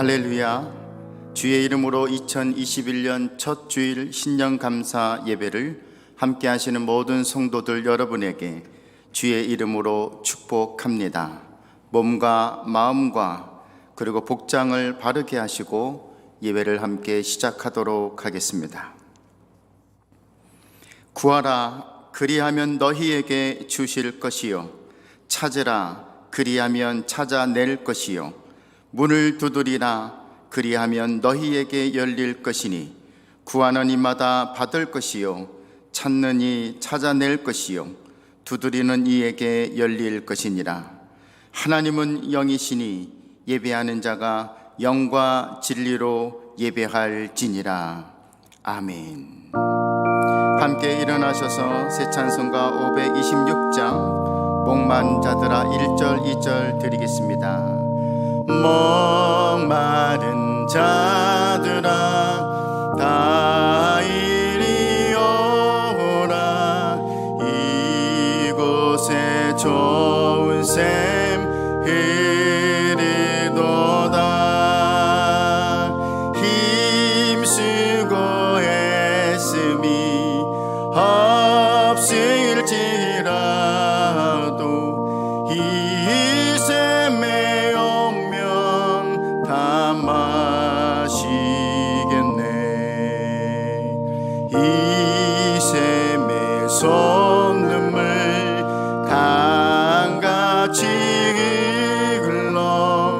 할렐루야. 주의 이름으로 2021년 첫 주일 신년 감사 예배를 함께 하시는 모든 성도들 여러분에게 주의 이름으로 축복합니다. 몸과 마음과 그리고 복장을 바르게 하시고 예배를 함께 시작하도록 하겠습니다. 구하라, 그리하면 너희에게 주실 것이요, 찾으라, 그리하면 찾아낼 것이요, 문을 두드리라, 그리하면 너희에게 열릴 것이니, 구하는 이마다 받을 것이요, 찾는 이 찾아낼 것이요, 두드리는 이에게 열릴 것이니라. 하나님은 영이시니 예배하는 자가 영과 진리로 예배할지니라. 아멘. 함께 일어나셔서 새 찬송가 526장 목마른 자들아 1절 2절 드리겠습니다. 목마른 자들아 다 이리 오라, 이곳에 좋은 샘 흐르도다. 힘쓰고 애씀이 없을지라도 이 샘에 오면 다 마시겠네. 이 샘의 솟는물 강같이 흘러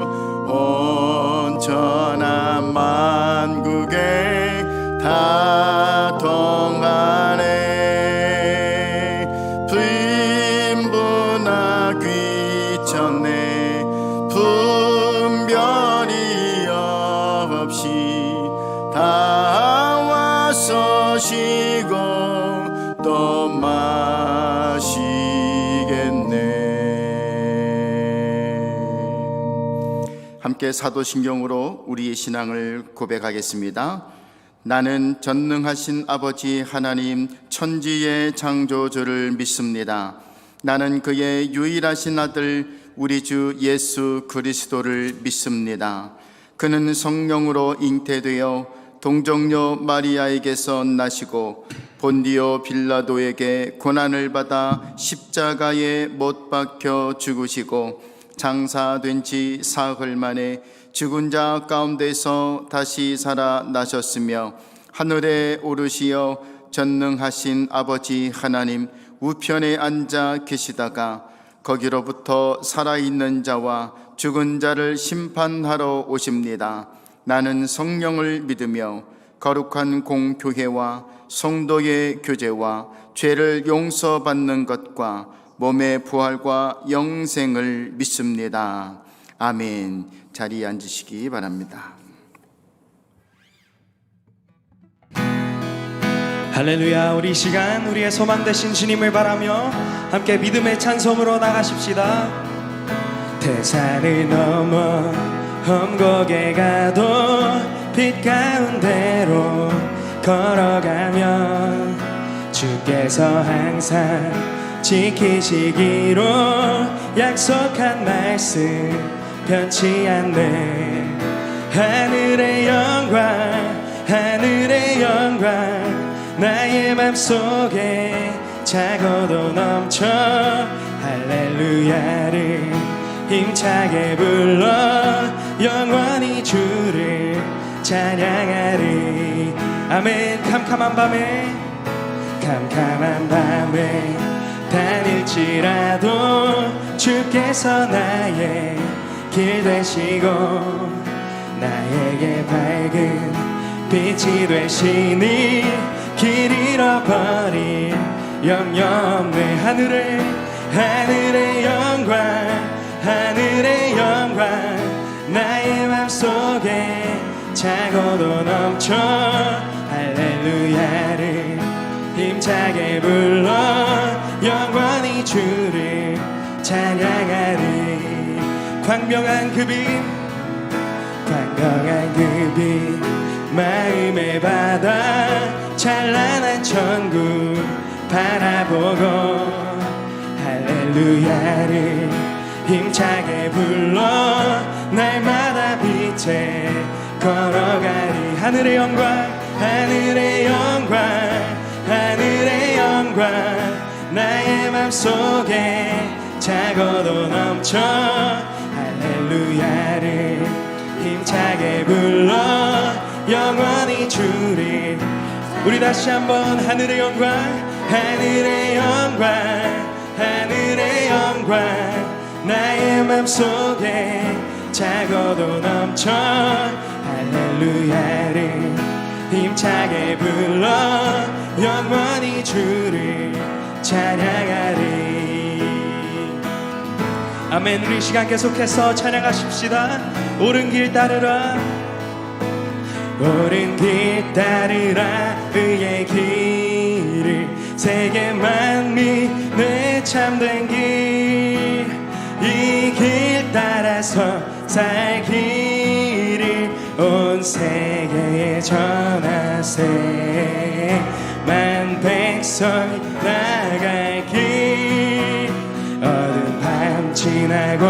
온천한 만국에 다 통하네. 분부나 귀천에 분별이 없이 다 와서 쉬고 또 마시겠네. 함께 사도신경으로 우리의 신앙을 고백하겠습니다. 나는 전능하신 아버지 하나님 천지의 창조주를 믿습니다. 나는 그의 유일하신 아들 우리 주 예수 그리스도를 믿습니다. 그는 성령으로 잉태되어 동정녀 마리아에게서 나시고 본디오 빌라도에게 고난을 받아 십자가에 못 박혀 죽으시고 장사된 지 사흘 만에 죽은 자 가운데서 다시 살아나셨으며 하늘에 오르시어 전능하신 아버지 하나님 우편에 앉아 계시다가 거기로부터 살아있는 자와 죽은 자를 심판하러 오십니다. 나는 성령을 믿으며 거룩한 공교회와 성도의 교제와 죄를 용서받는 것과 몸의 부활과 영생을 믿습니다. 아멘. 자리에 앉으시기 바랍니다. 할렐루야. 우리 시간 우리의 소망 되신 주님을 바라며 함께 믿음의 찬송으로 나가십시다. 대산을 넘어 험곡에 가도 빛 가운데로 걸어가면 주께서 항상 지키시기로 약속한 말씀 변치 않네. 하늘의 영광, 하늘의 영광 나의 맘속에 차고도 넘쳐 할렐루야를 힘차게 불러 영원히 주를 찬양하리. 아멘. 캄캄한 밤에 다닐지라도 주께서 나의 길 되시고 나에게 밝은 빛이 되시니 길 잃어버릴 염려 없네. 하늘의 영광 나의 맘속에 차고도 넘쳐 할렐루야를 힘차게 불러 영원히 주를 찬양하리. 광명한 그 빛 마음의 바다 찬란한 천국 바라보고 할렐루야를 힘차게 불러 날마다 빛 밑에 걸어가리. 하늘의 영광, 하늘의 영광, 하늘의 영광, 나의 맘속에 차고도 넘쳐 할렐루야를 힘차게 불러 영원히 주리. 우리 다시 한번 하늘의 영광, 하늘의 영광, 하늘의 영광, 나의 맘속에 차고도 넘쳐 할렐루야를 힘차게 불러 영원히 주를 찬양하리. 아멘. 우리 시간 계속해서 찬양하십시다. 옳은 길 따르라, 옳은 길 따르라, 의의 길을 세계 만민의 참된 길, 이 길 따라서 살기를 온 세계에 전하세. 만 백성이 나갈 길, 어두운 밤 지나고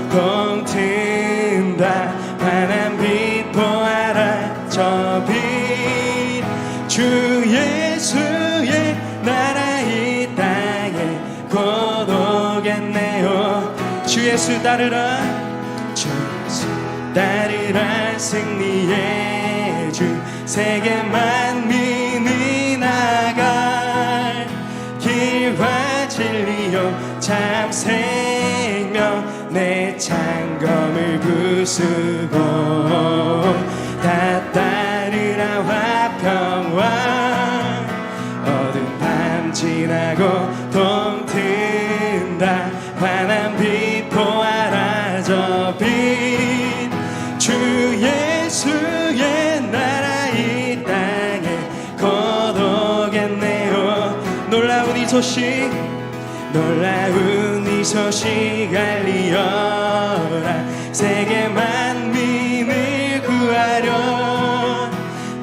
동 튼다, 환한 빛 보아라 저 빛, 주 예수의 나라 이 땅에 곧 오겠네요. 주 예수 따르라, 주 예수 따르라, 승리의 주, 세계 만민이 나갈 길과 진리요 참 생명, 내 창검을 부수고 다 따르라 화평왕, 어두운 밤 지나고 동 튼다, 환한 빛 보아라 저 빛, 주 예수의 나라 이 땅에 곧 오겠네요. 놀라운 이 소식, 놀라운 이 소식 알리어라, 세계 만민을 구하려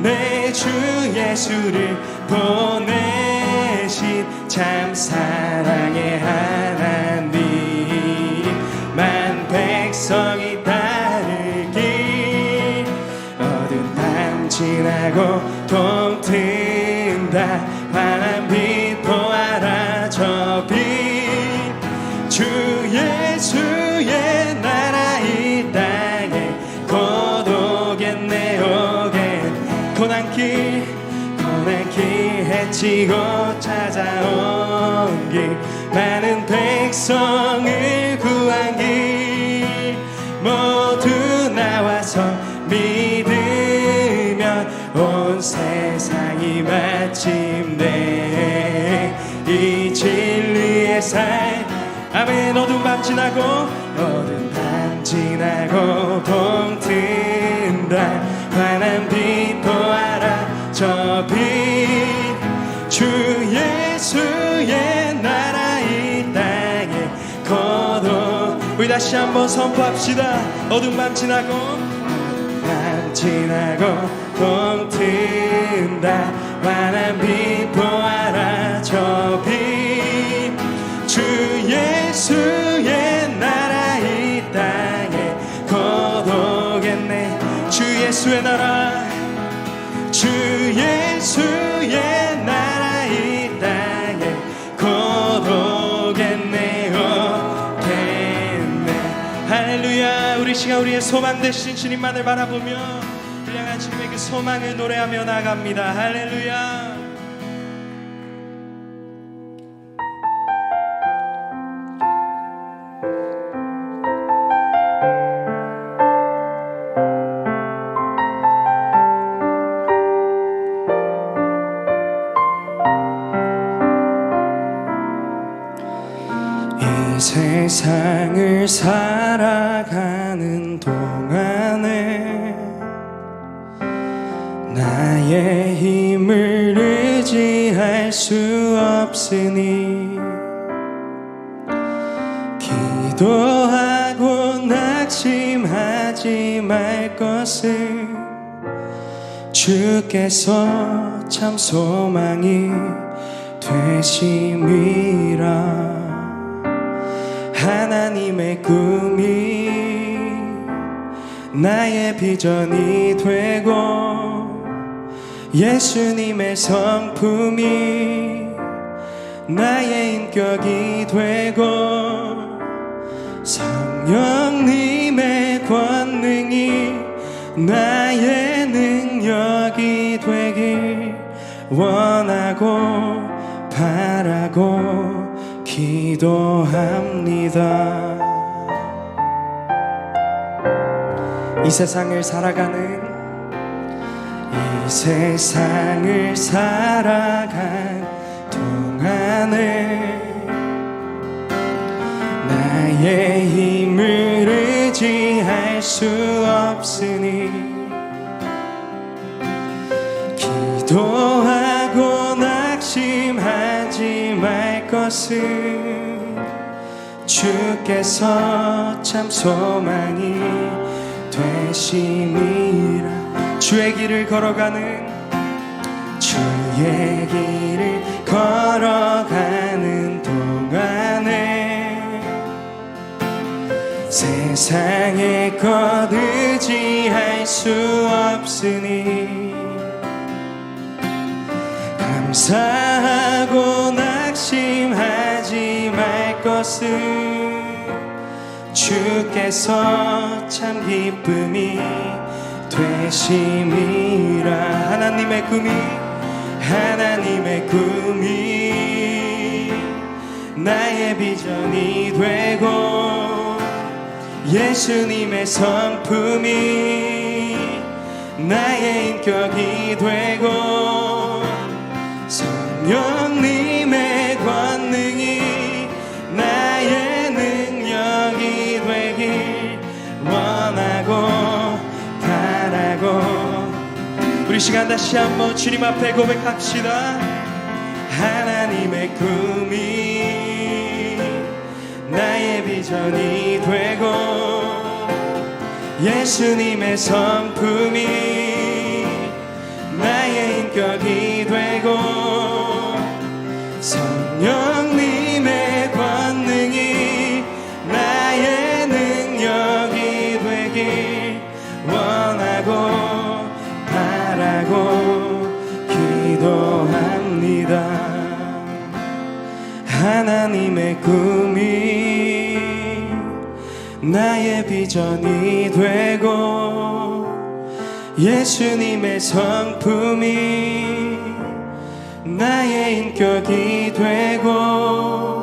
내 주 예수를 보내신 참 사랑의 하나님, 만 백성이 따를 길, 어두운 밤 지나고 동 튼다, 환한 빛 보아라 저 빛, 주 예수의 나라 이 땅에 곧 오겠네. 고난길, 고난길 헤치고 찾아온 길, 많은 백성을 구한 길, 모두 나와서 믿으면 온 세상이 마침내 이 진리의 삶. 아멘. 어두운 밤 지나고, 어두운 밤 지나고 동 튼다, 환한 빛 보아라 저 빛, 주 예수의 나라 이 땅에 곧 오. 우리 다시 한번 선포합시다. 어두운 밤 지나고, 어두운 밤 지나고 동 튼다, 환한 빛 보아라 저 빛, 주 예수의 나라 이 땅에 곧 오겠네. 주 예수의 나라, 주 예수의 나라 이 땅에 곧 오겠네요. 오겠네. 할렐루야. 우리 시간 우리의 소망 되신 주님만을 바라보며 불량한 주님의 그 소망을 노래하며 나갑니다. 할렐루야. 세상을 살아가는 동안에 나의 힘을 의지할 수 없으니, 기도하고 낙심하지 말 것을 주께서 참 소망이 되심이라. 하나님의 꿈이 나의 비전이 되고 예수님의 성품이 나의 인격이 되고 성령님의 권능이 나의 능력이 되길 원하고 바라고 기도합니다. 이 세상을 살아가는 동안에 나의 힘을 의지할 수 없으니 기도하고 낙심하지 말 것은 주께서 참 소망이 되심이라. 주의 길을 걸어가는 동안에 세상의 것 의지할 수 없으니 감사하고 낙심하지 말 것은 주께서 참 기쁨이 되심이라. 하나님의 꿈이 나의 비전이 되고 예수님의 성품이 나의 인격이 되고 성령님의 권능이 나의 능력이 되길 원하고 바라고. 우리 시간 다시 한번 주님 앞에 고백합시다. 하나님의 꿈이 나의 비전이 되고 예수님의 성품이 나의 인격이 되고 성령님의 권능이 나의 능력이 되길 원하고 바라고 기도합니다. 하나님의 꿈이 나의 비전이 되고 예수님의 성품이 나의 인격이 되고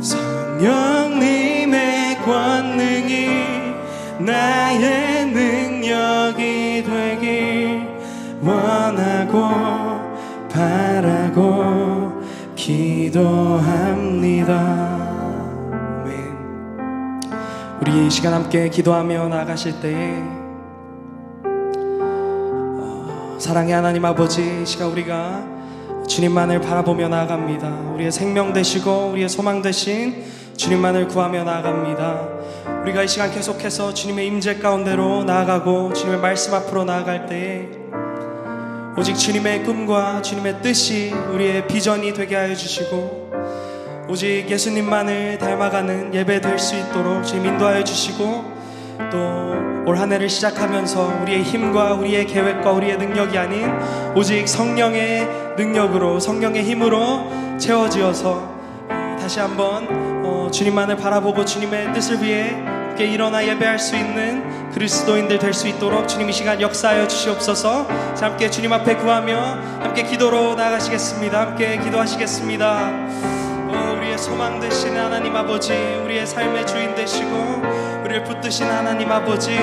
성령님의 권능이 나의 능력이 되길 원하고 바라고 기도합니다. 아멘. 우리 이 시간 함께 기도하며 나아가실 때에 사랑의 하나님 아버지, 이 시간 우리가 주님만을 바라보며 나아갑니다. 우리의 생명 되시고 우리의 소망 되신 주님만을 구하며 나아갑니다. 우리가 이 시간 계속해서 주님의 임재 가운데로 나아가고 주님의 말씀 앞으로 나아갈 때에 오직 주님의 꿈과 주님의 뜻이 우리의 비전이 되게 하여 주시고 오직 예수님만을 닮아가는 예배 될 수 있도록 주님 인도하여 주시고 또 올 한 해를 시작하면서 우리의 힘과 우리의 계획과 우리의 능력이 아닌 오직 성령의 능력으로 성령의 힘으로 채워지어서 다시 한번 주님만을 바라보고 주님의 뜻을 위해 함께 일어나 예배할 수 있는 그리스도인들 될 수 있도록 주님 이 시간 역사하여 주시옵소서. 자, 함께 주님 앞에 구하며 함께 기도로 나아가시겠습니다. 함께 기도하시겠습니다. 우리의 소망 되시는 하나님 아버지, 우리의 삶의 주인 되시고 우리를 붙드신 하나님 아버지,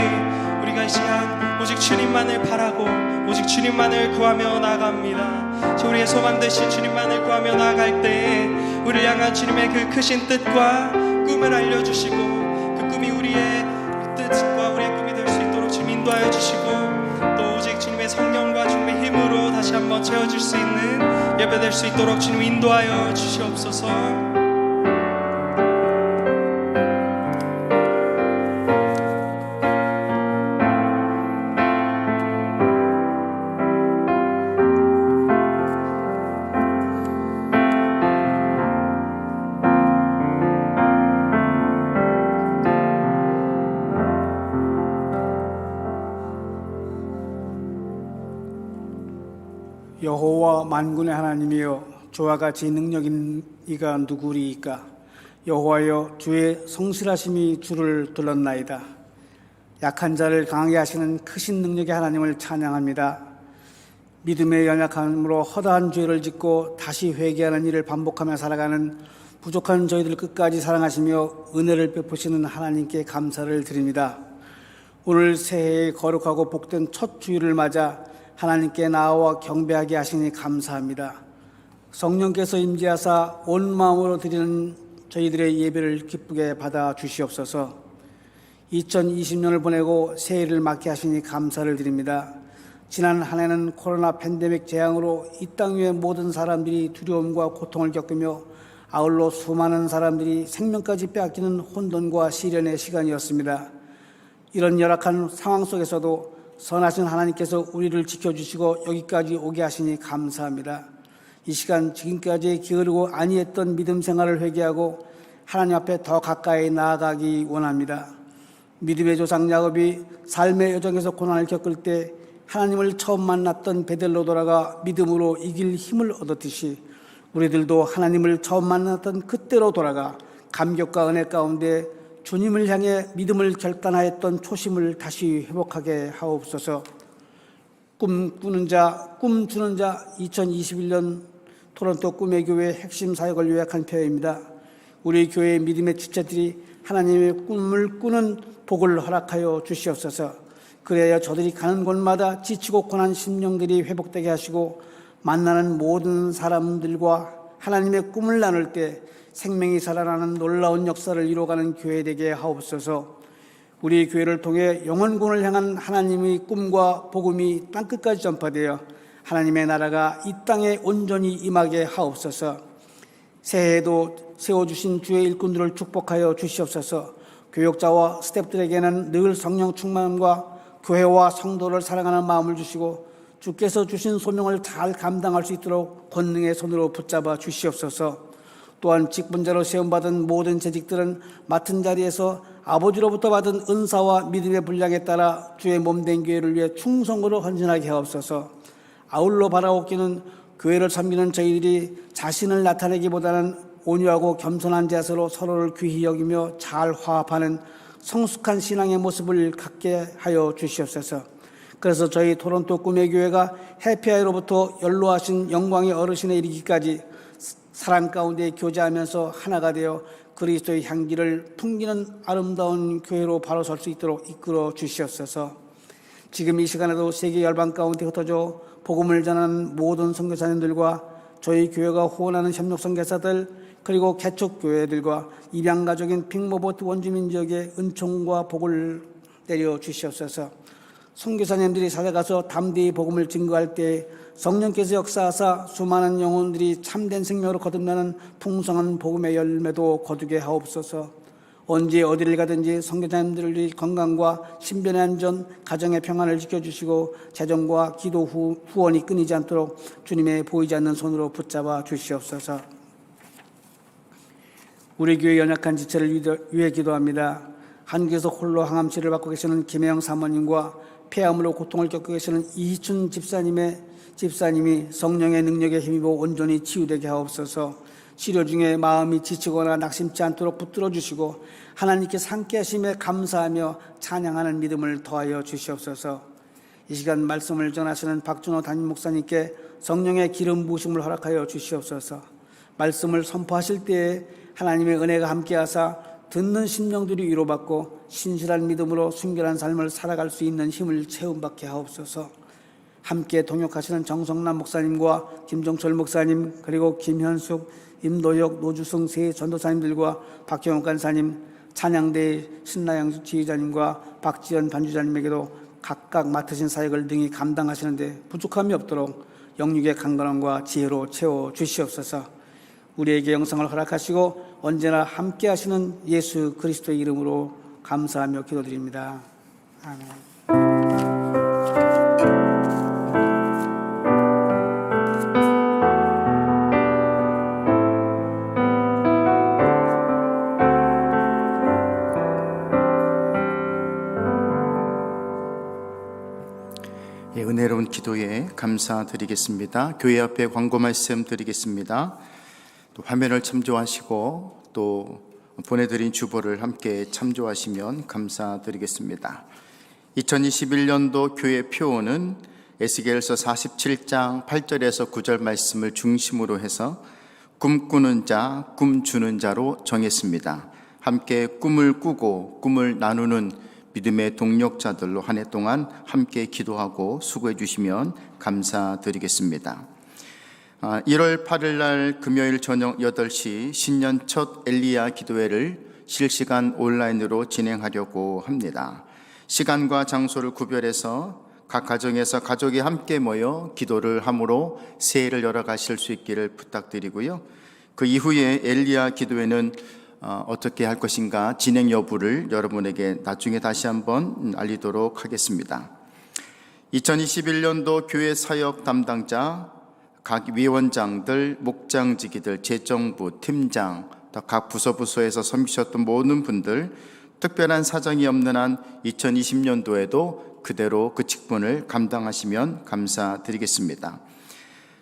우리가 이 시간 오직 주님만을 바라고 오직 주님만을 구하며 나아갑니다. 우리의 소망 되신 주님만을 구하며 나아갈 때에 우리를 향한 주님의 그 크신 뜻과 꿈을 알려주시고 그 꿈이 우리의 뜻과 우리의 꿈이 될 수 있도록 주님 인도하여 주시고 또 오직 주님의 성령과 주님의 힘으로 다시 한번 채워질 수 있는 예배 될 수 있도록 주님 인도하여 주시옵소서. 여호와 만군의 하나님이여, 주와 같이 능력인 이가 누구리이까? 여호와여, 주의 성실하심이 주를 둘렀나이다. 약한 자를 강하게 하시는 크신 능력의 하나님을 찬양합니다. 믿음의 연약함으로 허다한 죄를 짓고 다시 회개하는 일을 반복하며 살아가는 부족한 저희들 끝까지 사랑하시며 은혜를 베푸시는 하나님께 감사를 드립니다. 오늘 새해의 거룩하고 복된 첫 주일을 맞아 하나님께 나아와 경배하게 하시니 감사합니다. 성령께서 임재하사 온 마음으로 드리는 저희들의 예배를 기쁘게 받아 주시옵소서. 2020년을 보내고 새해를 맞게 하시니 감사를 드립니다. 지난 한 해는 코로나 팬데믹 재앙으로 이 땅 위의 모든 사람들이 두려움과 고통을 겪으며 아울러 수많은 사람들이 생명까지 빼앗기는 혼돈과 시련의 시간이었습니다. 이런 열악한 상황 속에서도 선하신 하나님께서 우리를 지켜주시고 여기까지 오게 하시니 감사합니다. 이 시간 지금까지 게으르고 안이했던 믿음 생활을 회개하고 하나님 앞에 더 가까이 나아가기 원합니다. 믿음의 조상 야곱이 삶의 여정에서 고난을 겪을 때 하나님을 처음 만났던 베델로 돌아가 믿음으로 이길 힘을 얻었듯이 우리들도 하나님을 처음 만났던 그때로 돌아가 감격과 은혜 가운데 주님을 향해 믿음을 결단하였던 초심을 다시 회복하게 하옵소서. 꿈꾸는 자, 꿈주는 자 2021년 토론토 꿈의 교회 핵심 사역을 요약한 표현입니다. 우리 교회의 믿음의 지체들이 하나님의 꿈을 꾸는 복을 허락하여 주시옵소서. 그래야 저들이 가는 곳마다 지치고 고난 심령들이 회복되게 하시고 만나는 모든 사람들과 하나님의 꿈을 나눌 때 생명이 살아나는 놀라운 역사를 이루어가는 교회 되게 하옵소서. 우리 교회를 통해 영혼군을 향한 하나님의 꿈과 복음이 땅끝까지 전파되어 하나님의 나라가 이 땅에 온전히 임하게 하옵소서. 새해에도 세워주신 주의 일꾼들을 축복하여 주시옵소서. 교역자와 스태프들에게는 늘 성령 충만과 교회와 성도를 사랑하는 마음을 주시고 주께서 주신 소명을 잘 감당할 수 있도록 권능의 손으로 붙잡아 주시옵소서. 또한 직분자로 세움받은 모든 재직들은 맡은 자리에서 아버지로부터 받은 은사와 믿음의 분량에 따라 주의 몸된 교회를 위해 충성으로 헌신하게 하옵소서. 아울러 바라옵기는 교회를 섬기는 저희들이 자신을 나타내기보다는 온유하고 겸손한 자세로 서로를 귀히 여기며 잘 화합하는 성숙한 신앙의 모습을 갖게 하여 주시옵소서. 그래서 저희 토론토 꿈의 교회가 해피아이로부터 연로하신 영광의 어르신에 이르기까지 사랑 가운데 교제하면서 하나가 되어 그리스도의 향기를 풍기는 아름다운 교회로 바로 설 수 있도록 이끌어 주시옵소서. 지금 이 시간에도 세계 열방 가운데 흩어져 복음을 전하는 모든 선교사님들과 저희 교회가 후원하는 협력 선교사들 그리고 개척교회들과 입양가족인 빅모보트 원주민 지역에 은총과 복을 내려 주시옵소서. 선교사님들이 찾아가서 담대히 복음을 증거할 때 성령께서 역사하사 수많은 영혼들이 참된 생명으로 거듭나는 풍성한 복음의 열매도 거두게 하옵소서. 언제 어디를 가든지 선교사님들의 건강과 신변의 안전, 가정의 평안을 지켜주시고 재정과 기도 후원이 끊이지 않도록 주님의 보이지 않는 손으로 붙잡아 주시옵소서. 우리 교회 연약한 지체를 위해 기도합니다. 한국에서 홀로 항암치를 받고 계시는 김혜영 사모님과 폐암으로 고통을 겪고 계시는 이희춘 집사님이 성령의 능력에 힘입어 온전히 치유되게 하옵소서. 치료 중에 마음이 지치거나 낙심치 않도록 붙들어 주시고 하나님께서 함께 하심에 감사하며 찬양하는 믿음을 더하여 주시옵소서. 이 시간 말씀을 전하시는 박준호 담임 목사님께 성령의 기름 부으심을 허락하여 주시옵소서. 말씀을 선포하실 때에 하나님의 은혜가 함께하사 듣는 심령들이 위로받고 신실한 믿음으로 순결한 삶을 살아갈 수 있는 힘을 체험받게 하옵소서. 함께 동역하시는 정성남 목사님과 김종철 목사님 그리고 김현숙, 임도혁, 노주승 세 전도사님들과 박경욱 간사님, 찬양대 신나영 지휘자님과 박지연 반주자님에게도 각각 맡으신 사역을 능히 감당하시는데 부족함이 없도록 영육의 강건함과 지혜로 채워 주시옵소서. 우리에게 영성을 허락하시고 언제나 함께 하시는 예수 그리스도의 이름으로 감사하며 기도드립니다. 아멘. 예, 은혜로운 기도에 감사드리겠습니다. 교회 앞에 광고 말씀 드리겠습니다. 또 화면을 참조하시고 또 보내드린 주보를 함께 참조하시면 감사드리겠습니다. 2021년도 교회 표어는 에스겔서 47장 8절에서 9절 말씀을 중심으로 해서 꿈꾸는 자, 꿈 주는 자로 정했습니다. 함께 꿈을 꾸고 꿈을 나누는 믿음의 동력자들로 한 해 동안 함께 기도하고 수고해 주시면 감사드리겠습니다. 1월 8일 날 금요일 저녁 8시 신년 첫 엘리야 기도회를 실시간 온라인으로 진행하려고 합니다. 시간과 장소를 구별해서 각 가정에서 가족이 함께 모여 기도를 함으로 새해를 열어가실 수 있기를 부탁드리고요. 그 이후에 엘리야 기도회는 어떻게 할 것인가 진행 여부를 여러분에게 나중에 다시 한번 알리도록 하겠습니다. 2021년도 교회 사역 담당자, 각 위원장들, 목장지기들, 재정부, 팀장, 각 부서에서 섬기셨던 모든 분들, 특별한 사정이 없는 한 2020년도에도 그대로 그 직분을 감당하시면 감사드리겠습니다.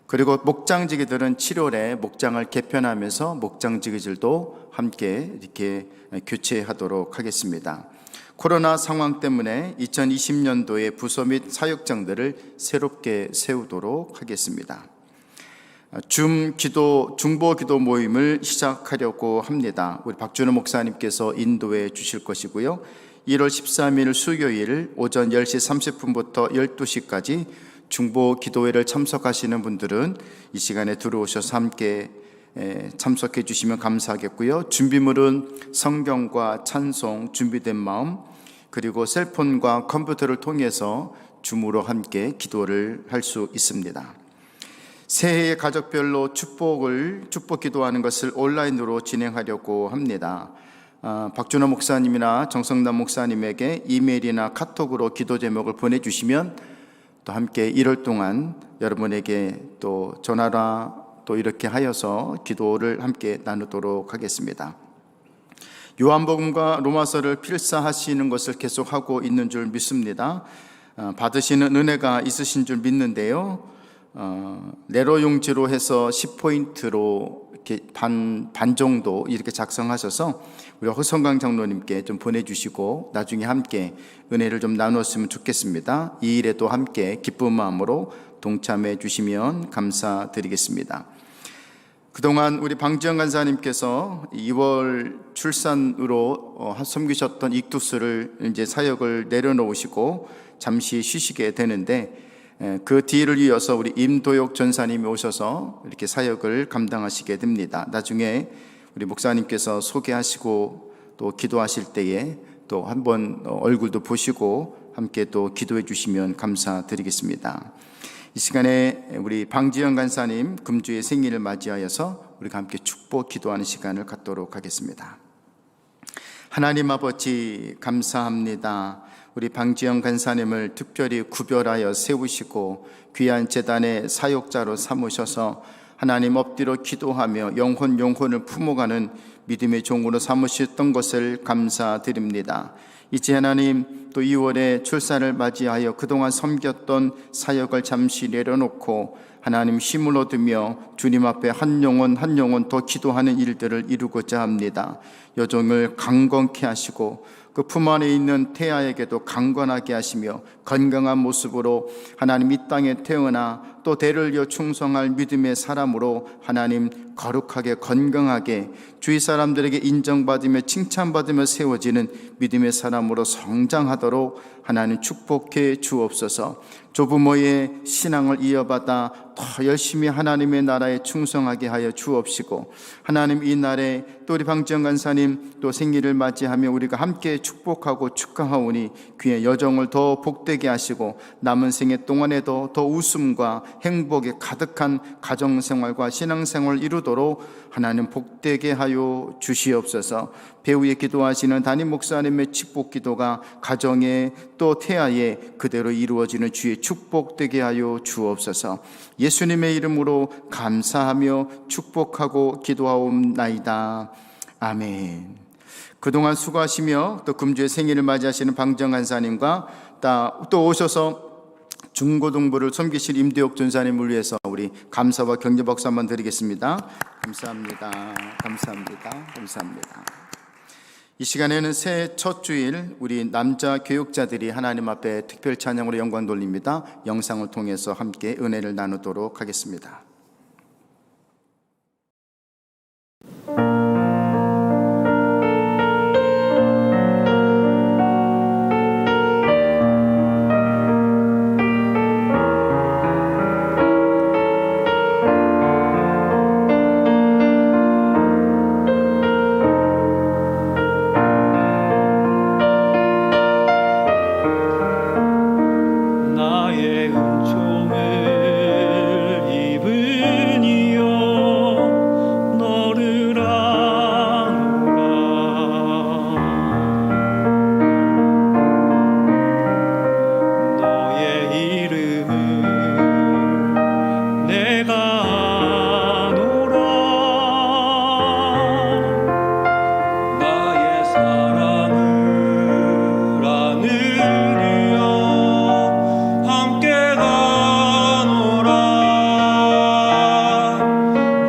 그리고 목장지기들은 7월에 목장을 개편하면서 목장지기들도 함께 이렇게 교체하도록 하겠습니다. 코로나 상황 때문에 2020년도에 부서 및 사역장들을 새롭게 세우도록 하겠습니다. 중보 기도 모임을 시작하려고 합니다. 우리 박준호 목사님께서 인도해 주실 것이고요. 1월 13일 수요일 오전 10시 30분부터 12시까지 중보 기도회를 참석하시는 분들은 이 시간에 들어오셔서 함께 참석해 주시면 감사하겠고요. 준비물은 성경과 찬송, 준비된 마음, 그리고 셀폰과 컴퓨터를 통해서 줌으로 함께 기도를 할 수 있습니다. 새해의 가족별로 축복 기도하는 것을 온라인으로 진행하려고 합니다. 박준호 목사님이나 정성남 목사님에게 이메일이나 카톡으로 기도 제목을 보내주시면 또 함께 1월 동안 여러분에게 또 전화라 또 이렇게 하여서 기도를 함께 나누도록 하겠습니다. 요한복음과 로마서를 필사하시는 것을 계속하고 있는 줄 믿습니다. 받으시는 은혜가 있으신 줄 믿는데요. 내로용지로 해서 10포인트로 이렇게 반 정도 이렇게 작성하셔서 우리 허성강 장로님께 좀 보내주시고 나중에 함께 은혜를 좀 나눴으면 좋겠습니다. 이 일에도 함께 기쁜 마음으로 동참해 주시면 감사드리겠습니다. 그동안 우리 방지영 간사님께서 2월 출산으로 섬기셨던 익투스를 이제 사역을 내려놓으시고 잠시 쉬시게 되는데 그 뒤를 이어서 우리 임도혁 전사님이 오셔서 이렇게 사역을 감당하시게 됩니다. 나중에 우리 목사님께서 소개하시고 또 기도하실 때에 또 한번 얼굴도 보시고 함께 또 기도해 주시면 감사드리겠습니다. 이 시간에 우리 방지영 간사님 금주의 생일을 맞이하여서 우리가 함께 축복 기도하는 시간을 갖도록 하겠습니다. 하나님 아버지 감사합니다. 우리 방지영 간사님을 특별히 구별하여 세우시고 귀한 제단의 사역자로 삼으셔서 하나님 엎드려 기도하며 영혼을 품어가는 믿음의 종으로 삼으셨던 것을 감사드립니다. 이제 하나님 또 2월에 출산을 맞이하여 그동안 섬겼던 사역을 잠시 내려놓고 하나님 힘을 얻으며 주님 앞에 한 영혼 더 기도하는 일들을 이루고자 합니다. 여종을 강건케 하시고 그 품 안에 있는 태아에게도 강건하게 하시며 건강한 모습으로 하나님 이 땅에 태어나 또 대를 이어 충성할 믿음의 사람으로 하나님 거룩하게 건강하게 주위 사람들에게 인정받으며 칭찬받으며 세워지는 믿음의 사람으로 성장하도록 하나님 축복해 주옵소서. 조부모의 신앙을 이어받아 더 열심히 하나님의 나라에 충성하게 하여 주옵시고 하나님 이 날에 또 우리 방지영 간사님 또 생일을 맞이하며 우리가 함께 축복하고 축하하오니 그의 여정을 더 복되게 하시고 남은 생애 동안에도 더 웃음과 행복에 가득한 가정생활과 신앙생활을 이루도록 하나님 복되게 하여 주시옵소서. 배후에 기도하시는 담임 목사님의 축복 기도가 가정에 또 태아에 그대로 이루어지는 주의 축복되게 하여 주옵소서. 예수님의 이름으로 감사하며 축복하고 기도하옵나이다. 아멘. 그동안 수고하시며 또 금주의 생일을 맞이하시는 방정 간사님과 또 오셔서 중고등부를 섬기실 임대옥 전사님을 위해서 우리 감사와 격려 박수 한번 드리겠습니다. 감사합니다. 감사합니다. 감사합니다. 이 시간에는 새해 첫 주일 우리 남자 교육자들이 하나님 앞에 특별 찬양으로 영광 돌립니다. 영상을 통해서 함께 은혜를 나누도록 하겠습니다. 나의 은총을 입은 이여 너를 아노라. 너의 이름을 내가 아노라. 나의 사랑을 아느니여 함께 가노라.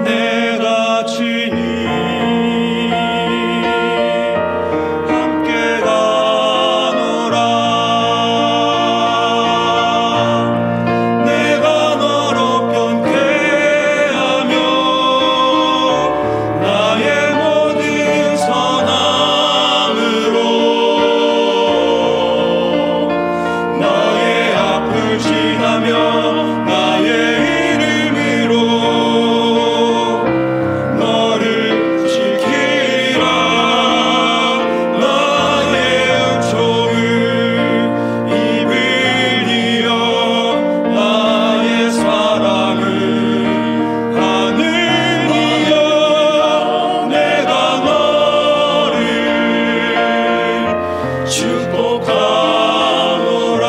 내가 친히 함께 가노라. 내가 너로 편케하며 나의 모든 선함으로 나의 앞을 지나며 나의 이름으로 너를 지키라. 나의 은총을 입은 이여 나의 사랑을 아는 이여 내가 너를 축복하노라.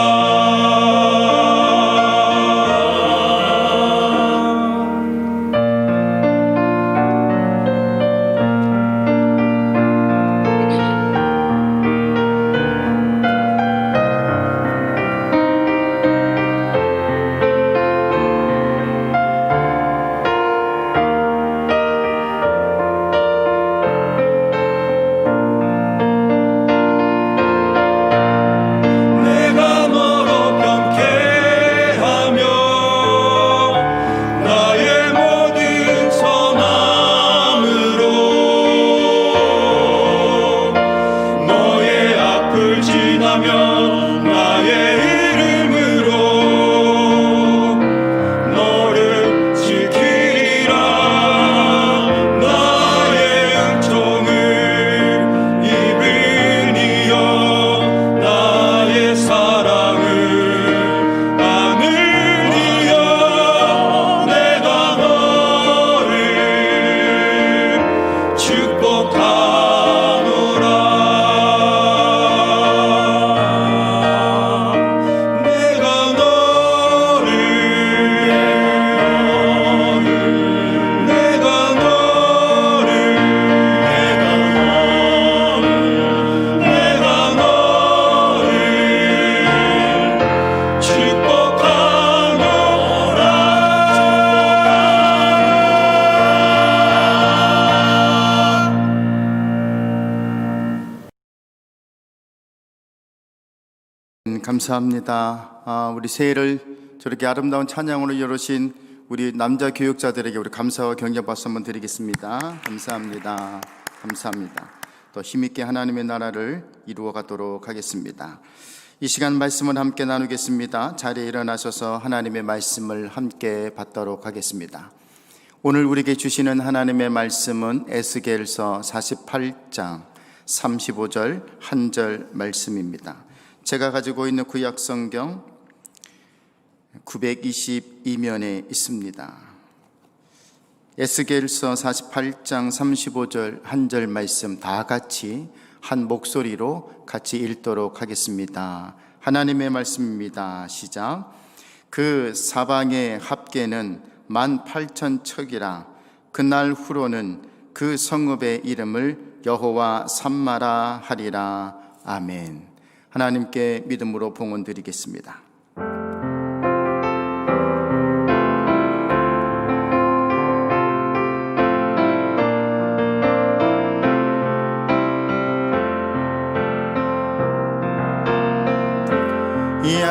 내가 너로 편케하며 나의 모든 선함으로 너의 앞을 지나며 나의 이름으로 너를 지키리라. 나의 은총을 입은 이여 나의 사랑을 아는 이여 내가 너를 축복하노라. 내가 너를 내가 너를 내가 너를 축복하노라. 감사합니다. 우리 새해를 저렇게 아름다운 찬양으로 열으신 우리 남자 교육자들에게 우리 감사와 격려 박수 한번 드리겠습니다. 감사합니다. 감사합니다. 또 힘있게 하나님의 나라를 이루어 가도록 하겠습니다. 이 시간 말씀을 함께 나누겠습니다. 자리에 일어나셔서 하나님의 말씀을 함께 받도록 하겠습니다. 오늘 우리에게 주시는 하나님의 말씀은 에스겔서 48장 35절 한 절 말씀입니다. 제가 가지고 있는 구약 성경 922면에 있습니다. 에스겔서 48장 35절 한 절 말씀 다 같이 한 목소리로 같이 읽도록 하겠습니다. 하나님의 말씀입니다. 시작. 그 사방의 합계는 18,000척이라. 그날 후로는 그 성읍의 이름을 여호와 삼마라 하리라. 아멘. 하나님께 믿음으로 봉헌 드리겠습니다.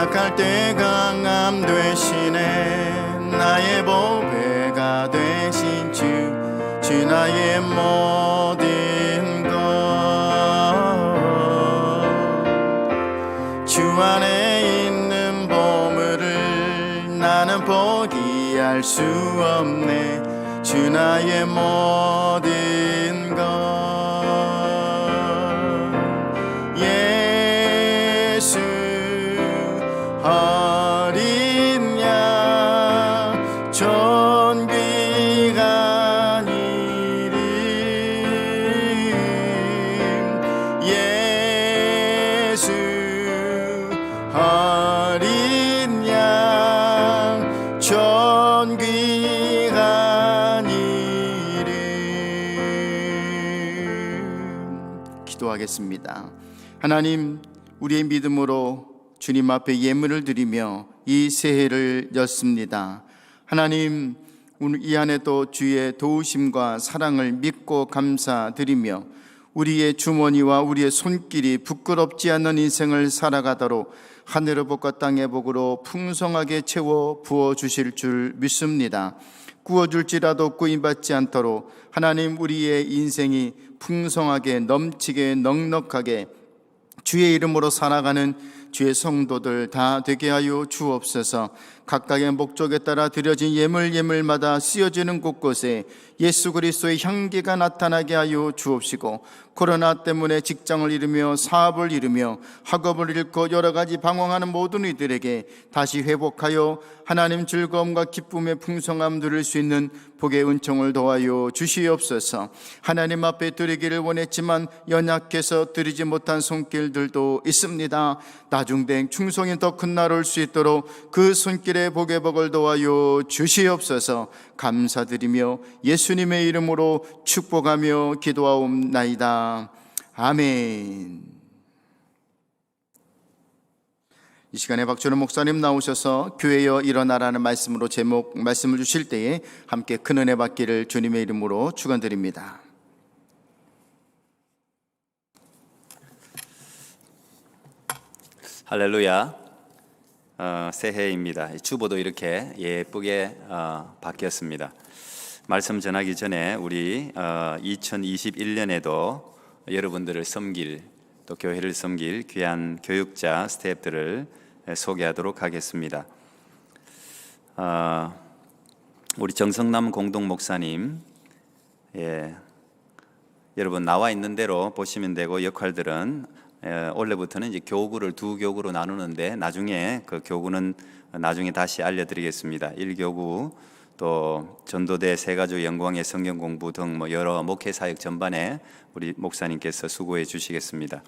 약할 때 강함 되시네. 나의 보배가 되신 주 나의 모든 것. 주 안에 있는 보물을 나는 포기할 수 없네. 주 나의 모든 것. 예수 어린 양 존귀한 이름. 예수 어린 양 존귀한 이름. 기도하겠습니다. 하나님, 우리의 믿음으로 주님 앞에 예물을 드리며 이 새해를 였습니다. 하나님, 오늘 이 안에도 주의 도우심과 사랑을 믿고 감사드리며 우리의 주머니와 우리의 손길이 부끄럽지 않는 인생을 살아가도록 하늘의 복과 땅의 복으로 풍성하게 채워 부어주실 줄 믿습니다. 구워줄지라도 구임받지 않도록 하나님, 우리의 인생이 풍성하게 넘치게 넉넉하게 주의 이름으로 살아가는 주의 성도들 다 되게 하여 주옵소서. 각각의 목적에 따라 드려진 예물마다 쓰여지는 곳곳에 예수 그리스도의 향기가 나타나게 하여 주옵시고, 코로나 때문에 직장을 잃으며 사업을 잃으며 학업을 잃고 여러 가지 방황하는 모든 이들에게 다시 회복하여 하나님 즐거움과 기쁨의 풍성함 누릴 수 있는 복의 은총을 도와여 주시옵소서. 하나님 앞에 드리기를 원했지만 연약해서 드리지 못한 손길들도 있습니다. 나중된 충성이 더 큰 날 올 수 있도록 그 손길의 복의 복을 도와여 주시옵소서. 감사드리며 예수님의 이름으로 축복하며 기도하옵나이다. 아멘. 이 시간에 박준호 목사님 나오셔서 교회여 일어나라는 말씀으로 말씀을 주실 때에 함께 큰 은혜 받기를 주님의 이름으로 축원드립니다. 할렐루야. 새해입니다. 주보도 이렇게 예쁘게 바뀌었습니다. 말씀 전하기 전에 우리 2021년에도 여러분들을 섬길, 또 교회를 섬길 귀한 교육자 스태프들을 소개하도록 하겠습니다. 우리 정성남 공동 목사님, 여러분 나와 있는 대로 보시면 되고, 역할들은 올해부터는 이제 교구를 두 교구로 나누는데 나중에 그 교구는 나중에 다시 알려드리겠습니다. 1교구, 또 전도대 세가족 영광의 성경 공부 등 뭐 여러 목회 사역 전반에 우리 목사님께서 수고해 주시겠습니다.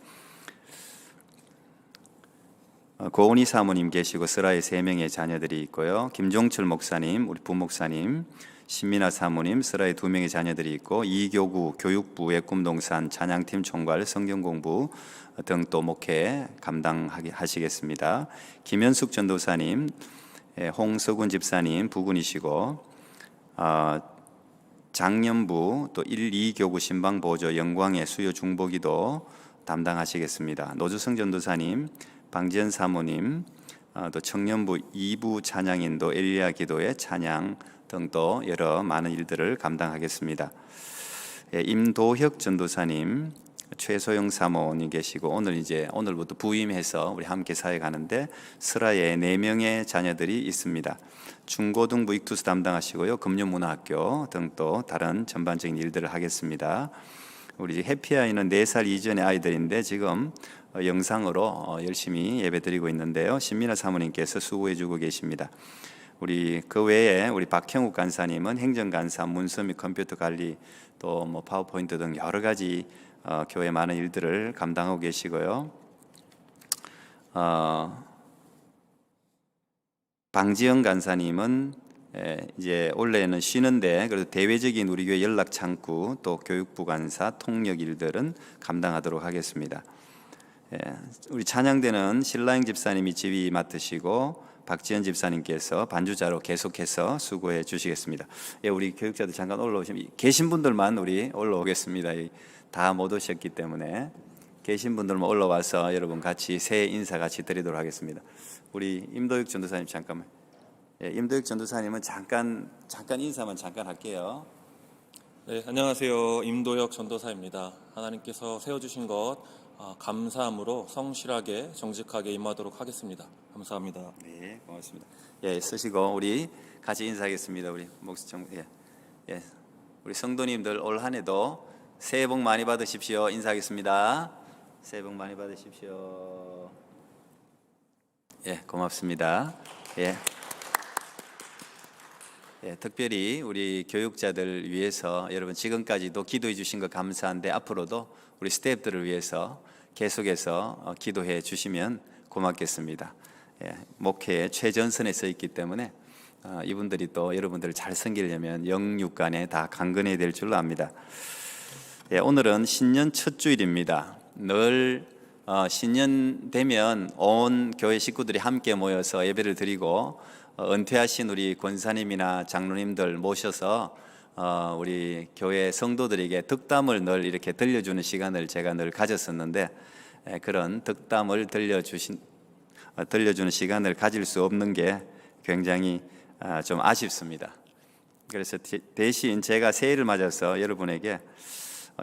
고은희 사모님 계시고 스라의 3명의 자녀들이 있고요. 김종철 목사님, 우리 부목사님, 신민아 사모님, 스라의 2명의 자녀들이 있고, 이교구 교육부 예꿈동산 찬양팀 총괄 성경공부 등 또 목회 감당하시겠습니다. 김현숙 전도사님, 홍석훈 집사님 부군이시고, 장년부 또 1, 2교구 신방보조 영광의 수요 중보기도 담당하시겠습니다. 노주성 전도사님, 방지연 사모님, 또 청년부 2부 찬양인도 엘리야 기도의 찬양 등 또 여러 많은 일들을 감당하겠습니다. 임도혁 전도사님, 최소영 사모님 계시고, 오늘부터 부임해서 우리 함께 사역하는데 스라에 4명의 자녀들이 있습니다. 중고등부 익투스 담당하시고요. 금요문화학교 등 또 다른 전반적인 일들을 하겠습니다. 우리 해피아이는 4살 이전의 아이들인데 지금 영상으로 열심히 예배드리고 있는데요. 신민아 사모님께서 수고해주고 계십니다. 우리 그 외에 우리 박형욱 간사님은 행정간사, 문서 및 컴퓨터 관리, 또 뭐 파워포인트 등 여러 가지 교회 많은 일들을 감당하고 계시고요. 방지영 간사님은 이제 원래는 쉬는데 그래도 대외적인 우리 교회 연락 창구 또 교육부 간사 통역 일들은 감당하도록 하겠습니다. 우리 찬양대는 신라영 집사님이 지휘 맡으시고 박지현 집사님께서 반주자로 계속해서 수고해 주시겠습니다. 우리 교육자들 잠깐 올라오시면 계신 분들만 우리 올라오겠습니다. 다 못 오셨기 때문에 계신 분들만 올라와서 여러분 같이 새해 인사 같이 드리도록 하겠습니다. 우리 임도혁 전도사님 잠깐만. 예, 임도혁 전도사님은 잠깐 인사만 잠깐 할게요. 네, 안녕하세요. 임도혁 전도사입니다. 하나님께서 세워주신 것 감사함으로 성실하게 정직하게 임하도록 하겠습니다. 감사합니다. 네, 고맙습니다. 예, 쓰시고 우리 같이 인사하겠습니다. 우리 목사님, 예, 우리 성도님들 올 한해도 새해 복 많이 받으십시오. 인사하겠습니다. 새해 복 많이 받으십시오. 예, 고맙습니다. 예. 예, 특별히 우리 교육자들 위해서 여러분 지금까지도 기도해 주신 거 감사한데 앞으로도 우리 스태프들을 위해서 계속해서 기도해 주시면 고맙겠습니다. 예, 목회에 최전선에 서 있기 때문에 이분들이 또 여러분들을 잘 섬기려면 영육간에 다 강건해야 될 줄로 압니다. 예, 오늘은 신년 첫 주일입니다. 늘 신년 되면 온 교회 식구들이 함께 모여서 예배를 드리고 은퇴하신 우리 권사님이나 장로님들 모셔서 우리 교회 성도들에게 덕담을 늘 이렇게 들려주는 시간을 제가 늘 가졌었는데 그런 덕담을 들려주는 시간을 가질 수 없는 게 굉장히 좀 아쉽습니다. 그래서 대신 제가 새해를 맞아서 여러분에게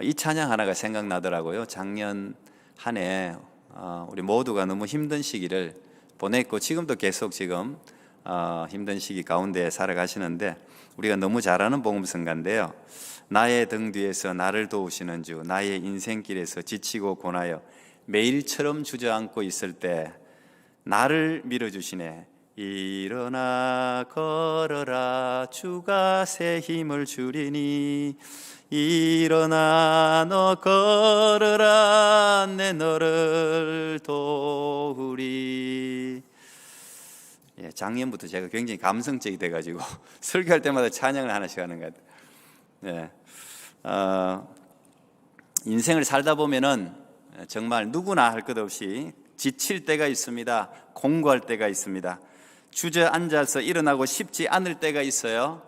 이 찬양 하나가 생각나더라고요. 작년 한 해 우리 모두가 너무 힘든 시기를 보냈고 지금도 계속 지금 힘든 시기 가운데 살아가시는데 우리가 너무 잘 아는 복음성가인데요. 나의 등 뒤에서 나를 도우시는 주, 나의 인생길에서 지치고 고나여 매일처럼 주저앉고 있을 때 나를 밀어주시네. 일어나 걸어라 주가 새 힘을 주리니 일어나 너 걸어라 내 너를 도우리. 예, 작년부터 제가 굉장히 감성적이 돼가지고 설교할 때마다 찬양을 하나씩 하는 것 같아요. 예, 인생을 살다 보면은 정말 누구나 할 것 없이 지칠 때가 있습니다. 공고할 때가 있습니다. 주저앉아서 일어나고 싶지 않을 때가 있어요.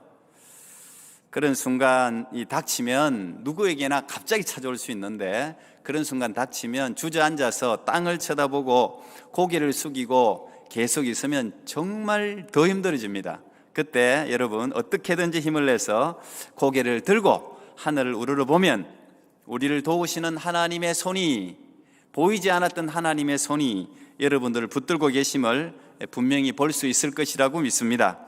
그런 순간이 닥치면 누구에게나 갑자기 찾아올 수 있는데 그런 순간 닥치면 주저앉아서 땅을 쳐다보고 고개를 숙이고 계속 있으면 정말 더 힘들어집니다. 그때 여러분 어떻게든지 힘을 내서 고개를 들고 하늘을 우러러보면 우리를 도우시는 하나님의 손이, 보이지 않았던 하나님의 손이 여러분들을 붙들고 계심을 분명히 볼 수 있을 것이라고 믿습니다.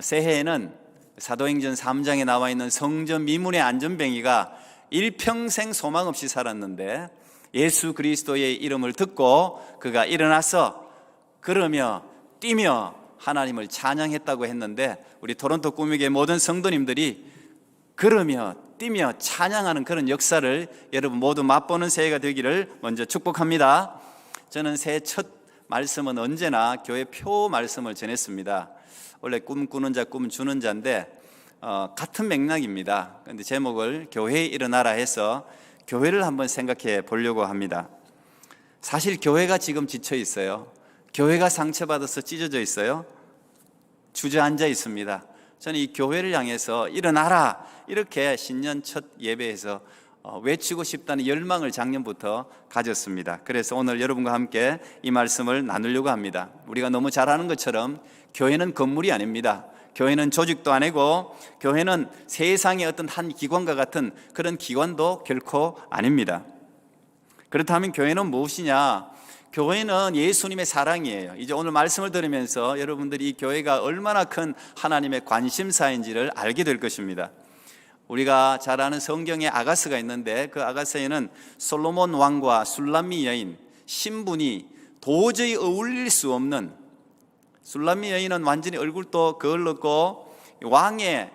새해에는 사도행전 3장에 나와 있는 성전 미문의 안전뱅이가 일평생 소망 없이 살았는데 예수 그리스도의 이름을 듣고 그가 일어나서 그러며 뛰며 하나님을 찬양했다고 했는데 우리 토론토 꾸미교회 모든 성도님들이 그러며 뛰며 찬양하는 그런 역사를 여러분 모두 맛보는 새해가 되기를 먼저 축복합니다. 저는 새해 첫 말씀은 언제나 교회 표 말씀을 전했습니다. 원래 꿈꾸는 자, 꿈 주는 자인데 같은 맥락입니다. 그런데 제목을 교회에 일어나라 해서 교회를 한번 생각해 보려고 합니다. 사실 교회가 지금 지쳐 있어요. 교회가 상처받아서 찢어져 있어요. 주저앉아 있습니다. 저는 이 교회를 향해서 일어나라 이렇게 신년 첫 예배에서 외치고 싶다는 열망을 작년부터 가졌습니다. 그래서 오늘 여러분과 함께 이 말씀을 나누려고 합니다. 우리가 너무 잘 아는 것처럼 교회는 건물이 아닙니다. 교회는 조직도 아니고 교회는 세상의 어떤 한 기관과 같은 그런 기관도 결코 아닙니다. 그렇다면 교회는 무엇이냐? 교회는 예수님의 사랑이에요. 이제 오늘 말씀을 들으면서 여러분들이 이 교회가 얼마나 큰 하나님의 관심사인지를 알게 될 것입니다. 우리가 잘 아는 성경에 아가스가 있는데 그 아가스에는 솔로몬 왕과 술람미 여인 신분이 도저히 어울릴 수 없는, 술람미 여인은 완전히 얼굴도 거울렀고 왕의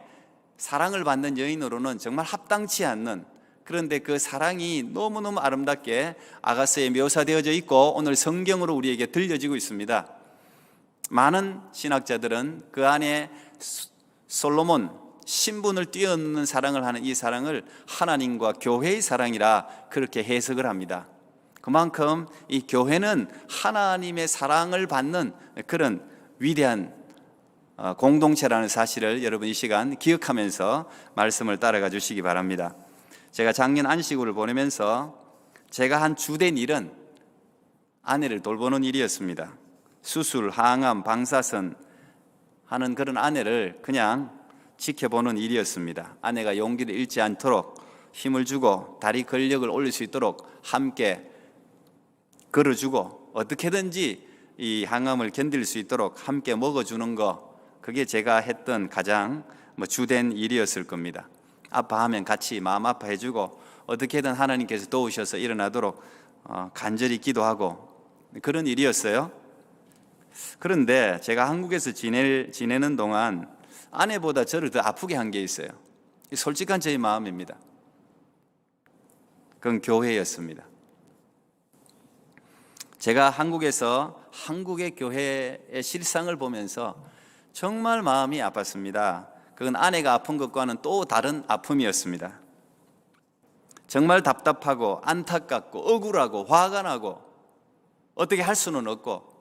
사랑을 받는 여인으로는 정말 합당치 않는, 그런데 그 사랑이 너무너무 아름답게 아가스에 묘사되어져 있고 오늘 성경으로 우리에게 들려지고 있습니다. 많은 신학자들은 그 안에 솔로몬 신분을 뛰어넘는 사랑을 하는 이 사랑을 하나님과 교회의 사랑이라 그렇게 해석을 합니다. 그만큼 이 교회는 하나님의 사랑을 받는 그런 위대한 공동체라는 사실을 여러분 이 시간 기억하면서 말씀을 따라가 주시기 바랍니다. 제가 작년 안식일을 보내면서 제가 한 주된 일은 아내를 돌보는 일이었습니다. 수술, 항암, 방사선 하는 그런 아내를 그냥 지켜보는 일이었습니다. 아내가 용기를 잃지 않도록 힘을 주고 다리 근력을 올릴 수 있도록 함께 걸어주고 어떻게든지 이 항암을 견딜 수 있도록 함께 먹어주는 거, 그게 제가 했던 가장 주된 일이었을 겁니다. 아파하면 같이 마음 아파해주고 어떻게든 하나님께서 도우셔서 일어나도록 간절히 기도하고 그런 일이었어요. 그런데 제가 한국에서 지내는 동안 아내보다 저를 더 아프게 한 게 있어요. 솔직한 저의 마음입니다. 그건 교회였습니다. 제가 한국에서 한국의 교회의 실상을 보면서 정말 마음이 아팠습니다. 그건 아내가 아픈 것과는 또 다른 아픔이었습니다. 정말 답답하고 안타깝고 억울하고 화가 나고 어떻게 할 수는 없고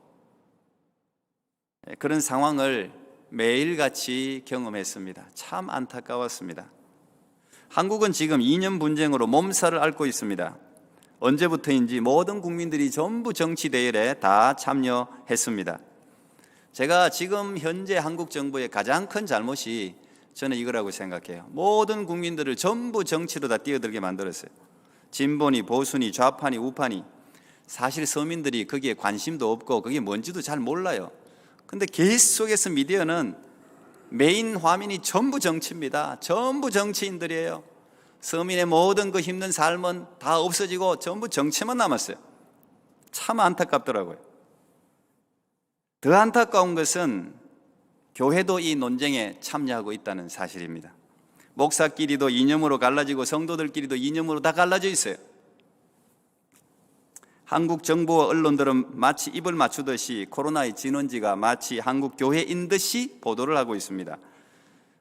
그런 상황을 매일같이 경험했습니다. 참 안타까웠습니다. 한국은 지금 2년 분쟁으로 몸살을 앓고 있습니다. 언제부터인지 모든 국민들이 전부 정치 대열에 다 참여했습니다. 제가 지금 현재 한국 정부의 가장 큰 잘못이 저는 이거라고 생각해요. 모든 국민들을 전부 정치로 다 뛰어들게 만들었어요. 진보니 보수니 좌파니 우파니. 사실 서민들이 거기에 관심도 없고 그게 뭔지도 잘 몰라요. 근데 계속해서 미디어는 메인 화면이 전부 정치입니다. 전부 정치인들이에요. 서민의 모든 그 힘든 삶은 다 없어지고 전부 정치만 남았어요. 참 안타깝더라고요. 더 안타까운 것은 교회도 이 논쟁에 참여하고 있다는 사실입니다. 목사끼리도 이념으로 갈라지고 성도들끼리도 이념으로 다 갈라져 있어요. 한국 정부와 언론들은 마치 입을 맞추듯이 코로나의 진원지가 마치 한국 교회인 듯이 보도를 하고 있습니다.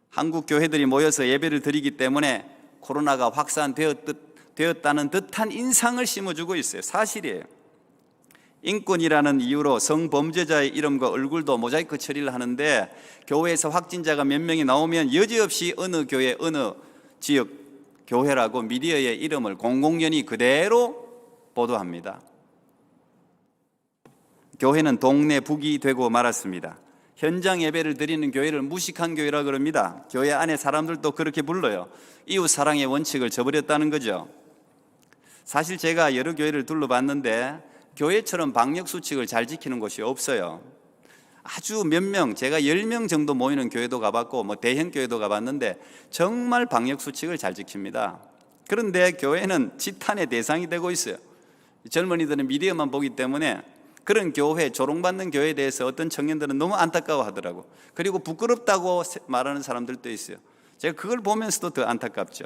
한국 교회들이 모여서 예배를 드리기 때문에 코로나가 확산되었다는 듯한 인상을 심어주고 있어요. 사실이에요. 인권이라는 이유로 성범죄자의 이름과 얼굴도 모자이크 처리를 하는데 교회에서 확진자가 몇 명이 나오면 여지없이 어느 교회 어느 지역 교회라고 미디어의 이름을 공공연히 그대로 보도합니다. 교회는 동네 북이 되고 말았습니다. 현장 예배를 드리는 교회를 무식한 교회라 그럽니다. 교회 안에 사람들도 그렇게 불러요. 이웃 사랑의 원칙을 저버렸다는 거죠. 사실 제가 여러 교회를 둘러봤는데 교회처럼 방역 수칙을 잘 지키는 곳이 없어요. 아주 몇 명, 제가 10명 정도 모이는 교회도 가봤고 대형 교회도 가봤는데 정말 방역 수칙을 잘 지킵니다. 그런데 교회는 지탄의 대상이 되고 있어요. 젊은이들은 미디어만 보기 때문에 그런 교회, 조롱받는 교회에 대해서 어떤 청년들은 너무 안타까워하더라고. 그리고 부끄럽다고 말하는 사람들도 있어요. 제가 그걸 보면서도 더 안타깝죠.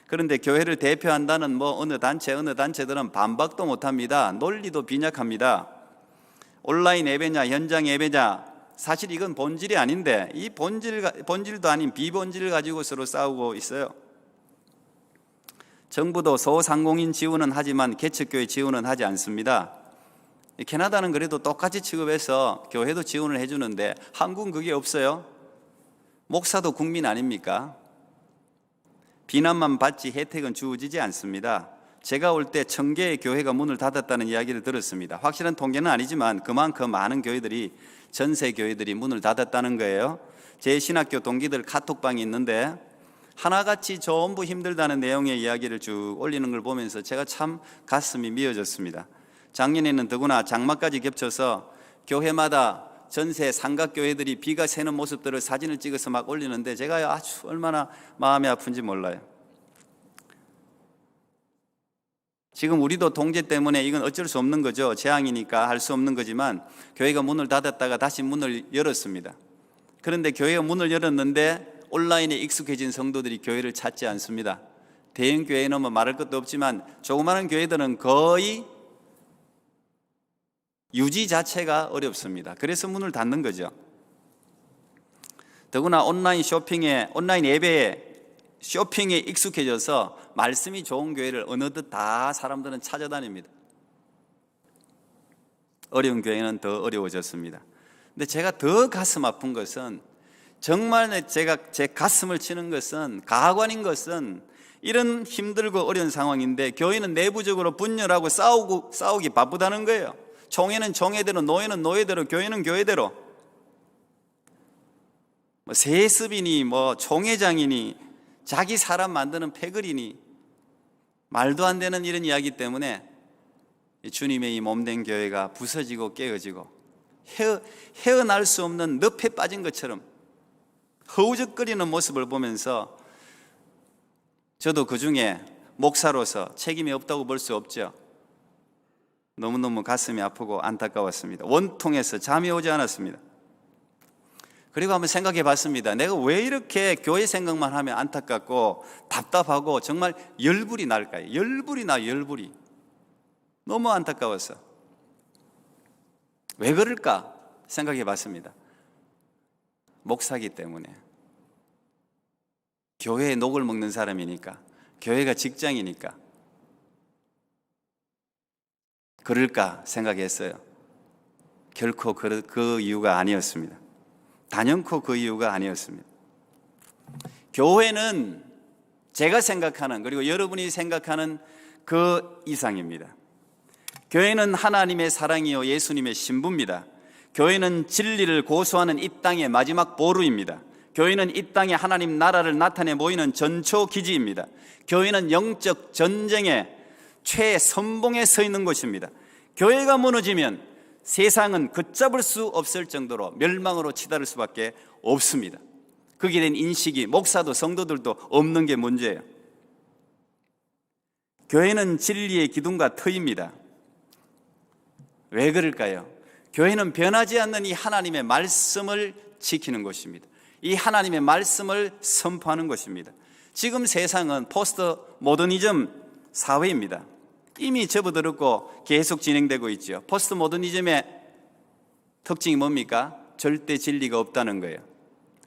그런데 교회를 대표한다는 어느 단체들은 반박도 못합니다. 논리도 빈약합니다. 온라인 예배냐 현장 예배냐, 사실 이건 본질이 아닌데 이 본질도 아닌 비본질을 가지고 서로 싸우고 있어요. 정부도 소상공인 지원은 하지만 개척교회 지원은 하지 않습니다. 캐나다는 그래도 똑같이 취급해서 교회도 지원을 해주는데 한국은 그게 없어요. 목사도 국민 아닙니까? 비난만 받지 혜택은 주어지지 않습니다. 제가 올 때 1000개의 교회가 문을 닫았다는 이야기를 들었습니다. 확실한 통계는 아니지만 그만큼 많은 교회들이, 전세 교회들이 문을 닫았다는 거예요. 제 신학교 동기들 카톡방이 있는데 하나같이 전부 힘들다는 내용의 이야기를 쭉 올리는 걸 보면서 제가 참 가슴이 미어졌습니다. 작년에는 더구나 장마까지 겹쳐서 교회마다 전세 삼각교회들이 비가 새는 모습들을 사진을 찍어서 막 올리는데 제가 아주 얼마나 마음이 아픈지 몰라요. 지금 우리도 통제 때문에 이건 어쩔 수 없는 거죠. 재앙이니까 할 수 없는 거지만 교회가 문을 닫았다가 다시 문을 열었습니다. 그런데 교회가 문을 열었는데 온라인에 익숙해진 성도들이 교회를 찾지 않습니다. 대형 교회는 말할 것도 없지만 조그마한 교회들은 거의 유지 자체가 어렵습니다. 그래서 문을 닫는 거죠. 더구나 온라인 예배에 쇼핑에 익숙해져서 말씀이 좋은 교회를 어느덧 다 사람들은 찾아다닙니다. 어려운 교회는 더 어려워졌습니다. 근데 제가 더 가슴 아픈 것은, 정말 제가 제 가슴을 치는 것은, 가관인 것은 이런 힘들고 어려운 상황인데 교회는 내부적으로 분열하고 싸우기 바쁘다는 거예요. 총회는 총회대로, 노예는 노예대로, 교회는 교회대로. 세습이니 총회장이니 자기 사람 만드는 패거리니 말도 안 되는 이런 이야기 때문에 주님의 이 몸된 교회가 부서지고 깨어지고 헤어날 수 없는 늪에 빠진 것처럼 허우적거리는 모습을 보면서 저도 그 중에 목사로서 책임이 없다고 볼 수 없죠. 너무너무 가슴이 아프고 안타까웠습니다. 원통해서 잠이 오지 않았습니다. 그리고 한번 생각해 봤습니다. 내가 왜 이렇게 교회 생각만 하면 안타깝고 답답하고 정말 열불이 날까요? 열불이 나요, 열불이. 너무 안타까웠어. 왜 그럴까 생각해 봤습니다. 목사기 때문에. 교회에 녹을 먹는 사람이니까, 교회가 직장이니까 그럴까 생각했어요. 결코 그 이유가 아니었습니다. 단연코 그 이유가 아니었습니다. 교회는 제가 생각하는, 그리고 여러분이 생각하는 그 이상입니다. 교회는 하나님의 사랑이요 예수님의 신부입니다. 교회는 진리를 고수하는 이 땅의 마지막 보루입니다. 교회는 이 땅에 하나님 나라를 나타내 모이는 전초기지입니다. 교회는 영적 전쟁의 최선봉에 서 있는 곳입니다. 교회가 무너지면 세상은 걷잡을 수 없을 정도로 멸망으로 치달을 수밖에 없습니다. 거기에 대한 인식이 목사도 성도들도 없는 게 문제예요. 교회는 진리의 기둥과 터입니다. 왜 그럴까요? 교회는 변하지 않는 이 하나님의 말씀을 지키는 곳입니다. 이 하나님의 말씀을 선포하는 것입니다. 지금 세상은 포스트 모더니즘 사회입니다. 이미 접어들었고 계속 진행되고 있죠. 포스트 모더니즘의 특징이 뭡니까? 절대 진리가 없다는 거예요.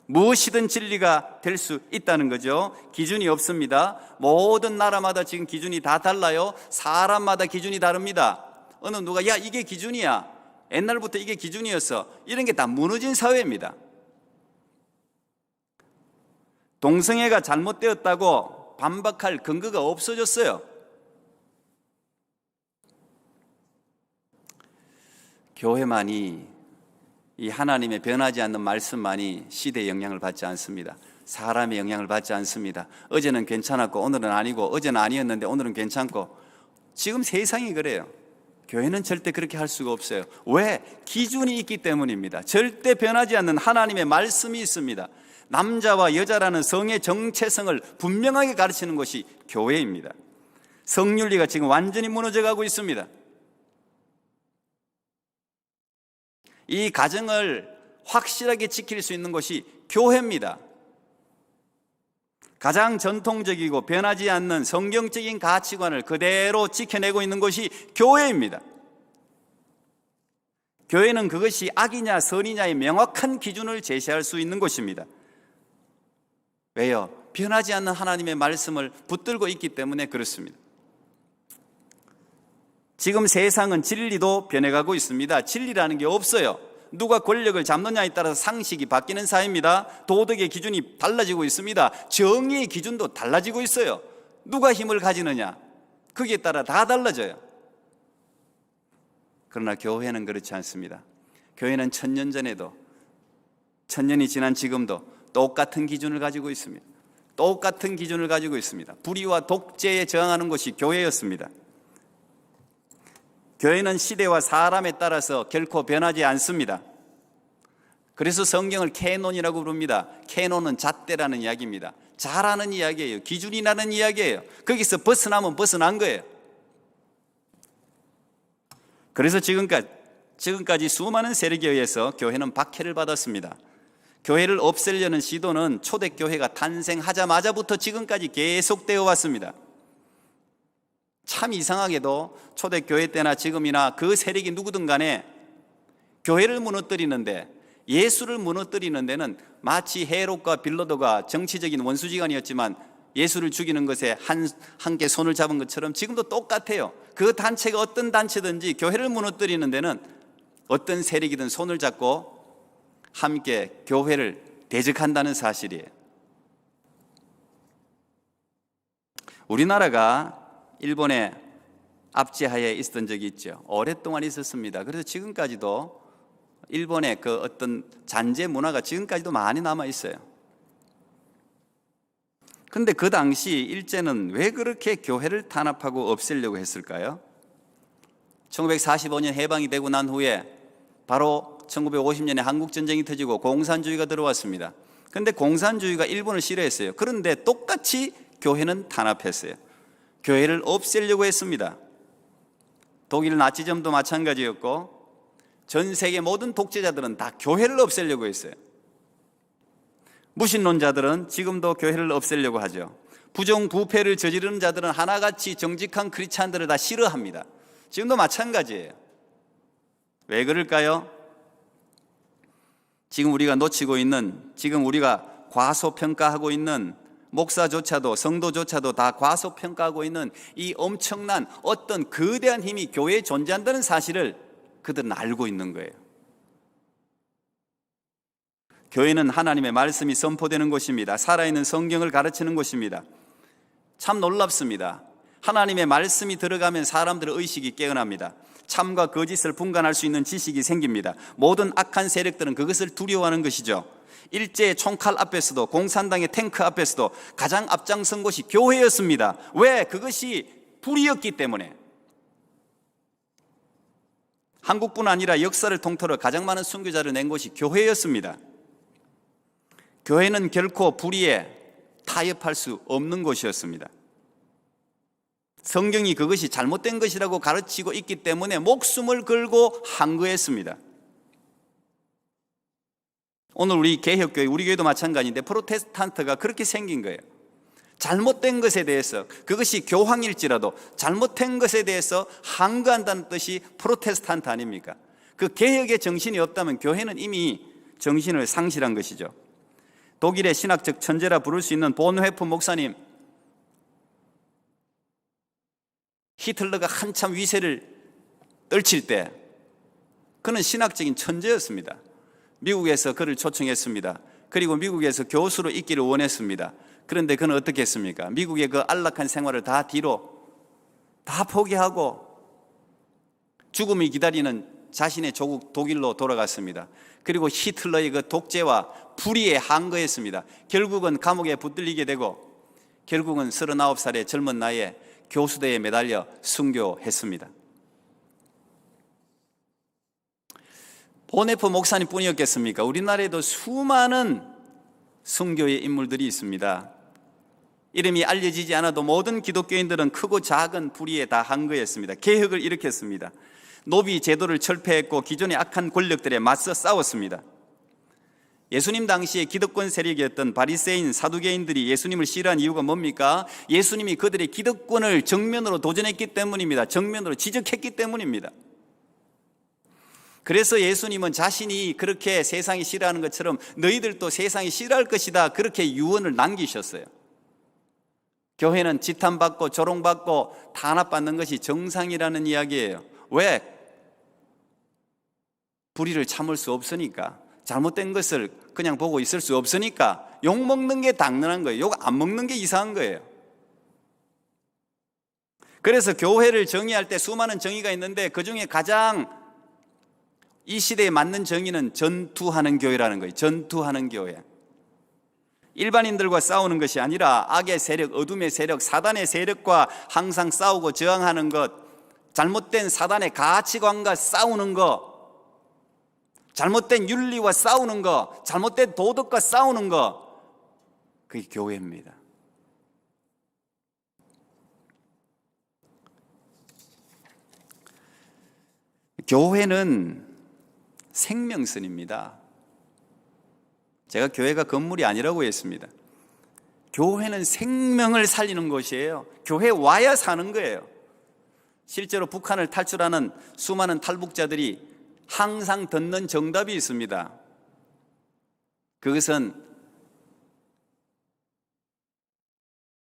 무엇이든 진리가 될 수 있다는 거죠. 기준이 없습니다. 모든 나라마다 지금 기준이 다 달라요. 사람마다 기준이 다릅니다. 어느 누가 야 이게 기준이야, 옛날부터 이게 기준이었어, 이런 게 다 무너진 사회입니다. 동성애가 잘못되었다고 반박할 근거가 없어졌어요. 교회만이, 이 하나님의 변하지 않는 말씀만이 시대의 영향을 받지 않습니다. 사람의 영향을 받지 않습니다. 어제는 괜찮았고 오늘은 아니고, 어제는 아니었는데 오늘은 괜찮고, 지금 세상이 그래요. 교회는 절대 그렇게 할 수가 없어요. 왜? 기준이 있기 때문입니다. 절대 변하지 않는 하나님의 말씀이 있습니다. 남자와 여자라는 성의 정체성을 분명하게 가르치는 것이 교회입니다. 성윤리가 지금 완전히 무너져가고 있습니다. 이 가정을 확실하게 지킬 수 있는 것이 교회입니다. 가장 전통적이고 변하지 않는 성경적인 가치관을 그대로 지켜내고 있는 것이 교회입니다. 교회는 그것이 악이냐 선이냐의 명확한 기준을 제시할 수 있는 곳입니다. 왜요? 변하지 않는 하나님의 말씀을 붙들고 있기 때문에 그렇습니다. 지금 세상은 진리도 변해가고 있습니다. 진리라는 게 없어요. 누가 권력을 잡느냐에 따라서 상식이 바뀌는 사회입니다. 도덕의 기준이 달라지고 있습니다. 정의의 기준도 달라지고 있어요. 누가 힘을 가지느냐, 거기에 따라 다 달라져요. 그러나 교회는 그렇지 않습니다. 교회는 1000년 전에도, 1000년이 지난 지금도 똑같은 기준을 가지고 있습니다. 똑같은 기준을 가지고 있습니다. 불의와 독재에 저항하는 것이 교회였습니다. 교회는 시대와 사람에 따라서 결코 변하지 않습니다. 그래서 성경을 캐논이라고 부릅니다. 캐논은 잣대라는 이야기입니다. 잘하는 이야기예요. 기준이 나는 이야기예요. 거기서 벗어나면 벗어난 거예요. 그래서 지금까지 수많은 세력에 의해서 교회는 박해를 받았습니다. 교회를 없애려는 시도는 초대교회가 탄생하자마자부터 지금까지 계속되어 왔습니다. 참 이상하게도 초대교회 때나 지금이나 그 세력이 누구든 간에 교회를 무너뜨리는데, 예수를 무너뜨리는 데는 마치 헤롯과 빌라도가 정치적인 원수지간이었지만 예수를 죽이는 것에 함께 손을 잡은 것처럼 지금도 똑같아요. 그 단체가 어떤 단체든지 교회를 무너뜨리는 데는 어떤 세력이든 손을 잡고 함께 교회를 대적한다는 사실이에요. 우리나라가 일본의 압제하에 있었던 적이 있죠. 오랫동안 있었습니다. 그래서 지금까지도 일본의 그 어떤 잔재 문화가 지금까지도 많이 남아 있어요. 근데 그 당시 일제는 왜 그렇게 교회를 탄압하고 없애려고 했을까요? 1945년 해방이 되고 난 후에 바로 1950년에 한국전쟁이 터지고 공산주의가 들어왔습니다. 근데 공산주의가 일본을 싫어했어요. 그런데 똑같이 교회는 탄압했어요. 교회를 없애려고 했습니다. 독일 나치즘도 마찬가지였고 전 세계 모든 독재자들은 다 교회를 없애려고 했어요. 무신론자들은 지금도 교회를 없애려고 하죠. 부정부패를 저지르는 자들은 하나같이 정직한 크리스찬들을 다 싫어합니다. 지금도 마찬가지예요. 왜 그럴까요? 지금 우리가 놓치고 있는, 지금 우리가 과소평가하고 있는 목사조차도, 성도조차도 다 과소평가하고 있는 이 엄청난 어떤 거대한 힘이 교회에 존재한다는 사실을 그들은 알고 있는 거예요. 교회는 하나님의 말씀이 선포되는 곳입니다. 살아있는 성경을 가르치는 곳입니다. 참 놀랍습니다. 하나님의 말씀이 들어가면 사람들의 의식이 깨어납니다. 참과 거짓을 분간할 수 있는 지식이 생깁니다. 모든 악한 세력들은 그것을 두려워하는 것이죠. 일제의 총칼 앞에서도 공산당의 탱크 앞에서도 가장 앞장선 곳이 교회였습니다. 왜? 그것이 불이었기 때문에. 한국뿐 아니라 역사를 통틀어 가장 많은 순교자를 낸 곳이 교회였습니다. 교회는 결코 불의에 타협할 수 없는 곳이었습니다. 성경이 그것이 잘못된 것이라고 가르치고 있기 때문에 목숨을 걸고 항거했습니다. 오늘 우리 개혁교회, 우리 교회도 마찬가지인데 프로테스탄트가 그렇게 생긴 거예요. 잘못된 것에 대해서, 그것이 교황일지라도 잘못된 것에 대해서 항거한다는 뜻이 프로테스탄트 아닙니까? 그 개혁의 정신이 없다면 교회는 이미 정신을 상실한 것이죠. 독일의 신학적 천재라 부를 수 있는 본회프 목사님, 히틀러가 한참 위세를 떨칠 때 그는 신학적인 천재였습니다. 미국에서 그를 초청했습니다. 그리고 미국에서 교수로 있기를 원했습니다. 그런데 그는 어떻게 했습니까? 미국의 그 안락한 생활을 다 뒤로 다 포기하고 죽음이 기다리는 자신의 조국 독일로 돌아갔습니다. 그리고 히틀러의 그 독재와 불의에 항거했습니다. 결국은 감옥에 붙들리게 되고 결국은 39살의 젊은 나이에 교수대에 매달려 순교했습니다. 본회프 목사님 뿐이었겠습니까? 우리나라에도 수많은 순교의 인물들이 있습니다. 이름이 알려지지 않아도 모든 기독교인들은 크고 작은 불의에 다 항거했습니다. 개혁을 일으켰습니다. 노비 제도를 철폐했고 기존의 악한 권력들에 맞서 싸웠습니다. 예수님 당시에 기득권 세력이었던 바리새인 사두개인들이 예수님을 싫어한 이유가 뭡니까? 예수님이 그들의 기득권을 정면으로 도전했기 때문입니다. 정면으로 지적했기 때문입니다. 그래서 예수님은 자신이 그렇게 세상이 싫어하는 것처럼 너희들도 세상이 싫어할 것이다, 그렇게 유언을 남기셨어요. 교회는 지탄받고 조롱받고 탄압받는 것이 정상이라는 이야기예요. 왜? 불의를 참을 수 없으니까, 잘못된 것을 그냥 보고 있을 수 없으니까 욕먹는 게 당연한 거예요. 욕 안 먹는 게 이상한 거예요. 그래서 교회를 정의할 때 수많은 정의가 있는데 그중에 가장 이 시대에 맞는 정의는 전투하는 교회라는 거예요. 전투하는 교회. 일반인들과 싸우는 것이 아니라 악의 세력, 어둠의 세력, 사단의 세력과 항상 싸우고 저항하는 것, 잘못된 사단의 가치관과 싸우는 것, 잘못된 윤리와 싸우는 것, 잘못된 도덕과 싸우는 것, 그게 교회입니다. 교회는 생명선입니다. 제가 교회가 건물이 아니라고 했습니다. 교회는 생명을 살리는 곳이에요. 교회 와야 사는 거예요. 실제로 북한을 탈출하는 수많은 탈북자들이 항상 듣는 정답이 있습니다. 그것은